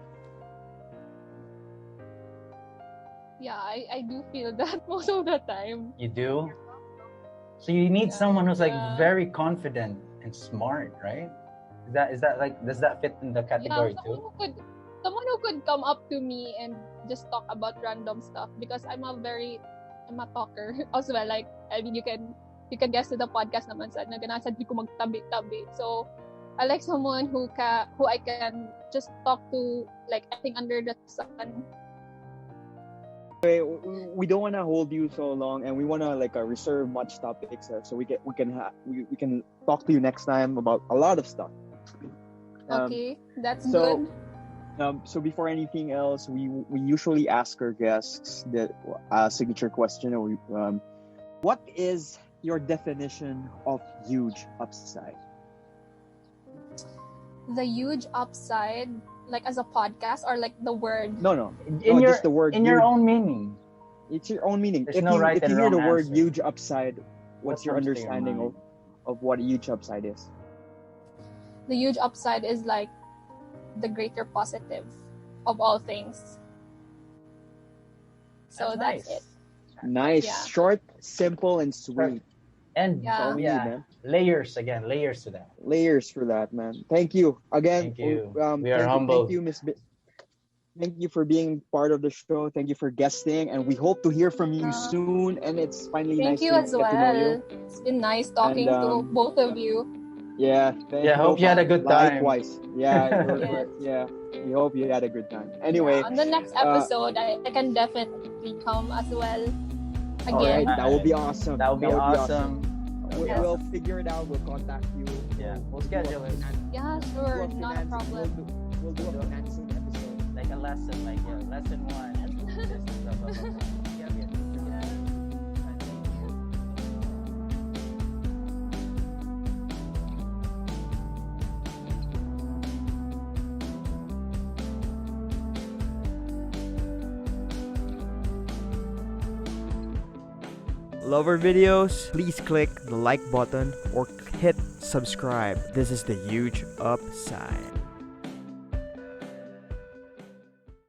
yeah, I do feel that most of the time. You do? So you need someone who's like very confident and smart, right? Is that like, does that fit in the category too? Someone who could come up to me and just talk about random stuff, because I'm a talker as well. Like, I mean, you can guess to the podcast naman sa naganasad di ko magtabi-tabi. So I like someone who I can just talk to, like, anything under the sun. We don't want to hold you so long, and we want to like reserve much topics so we can talk to you next time about a lot of stuff. Okay, that's good. So before anything else, we usually ask our guests the signature question. What is your definition of huge upside? The huge upside, like as a podcast, or like the word? No. Just the word. In your own meaning. It's your own meaning. There's if no you, right if and you hear wrong the word answer. huge upside, what's your comes to your understanding of what a huge upside is? The huge upside is like the greater positive of all things. So that's it. Nice, Yeah. short, simple, and sweet. And Yeah. All we need, man. layers to that. Layers for that, man. Thank you again. Thank you. We thank are you, humbled. thank you, Thank you for being part of the show. Thank you for guesting, and we hope to hear from you soon. And it's finally Thank nice you to as get to know you. well. It's been nice talking And, to both of you. Yeah. Hope you had a good time. Likewise. Yeah. Yes. Yeah. We hope you had a good time. Anyway, On the next episode, I can definitely come as well. all right, Again. that would be awesome. That would be awesome. We'll figure it out. We'll contact you. Yeah, we'll schedule it. Yeah, sure. Not a problem. We'll do a financing episode. Like a lesson, lesson 1. This, blah, blah, blah, blah. Love our videos? Please click the like button or hit subscribe. This is the huge upside.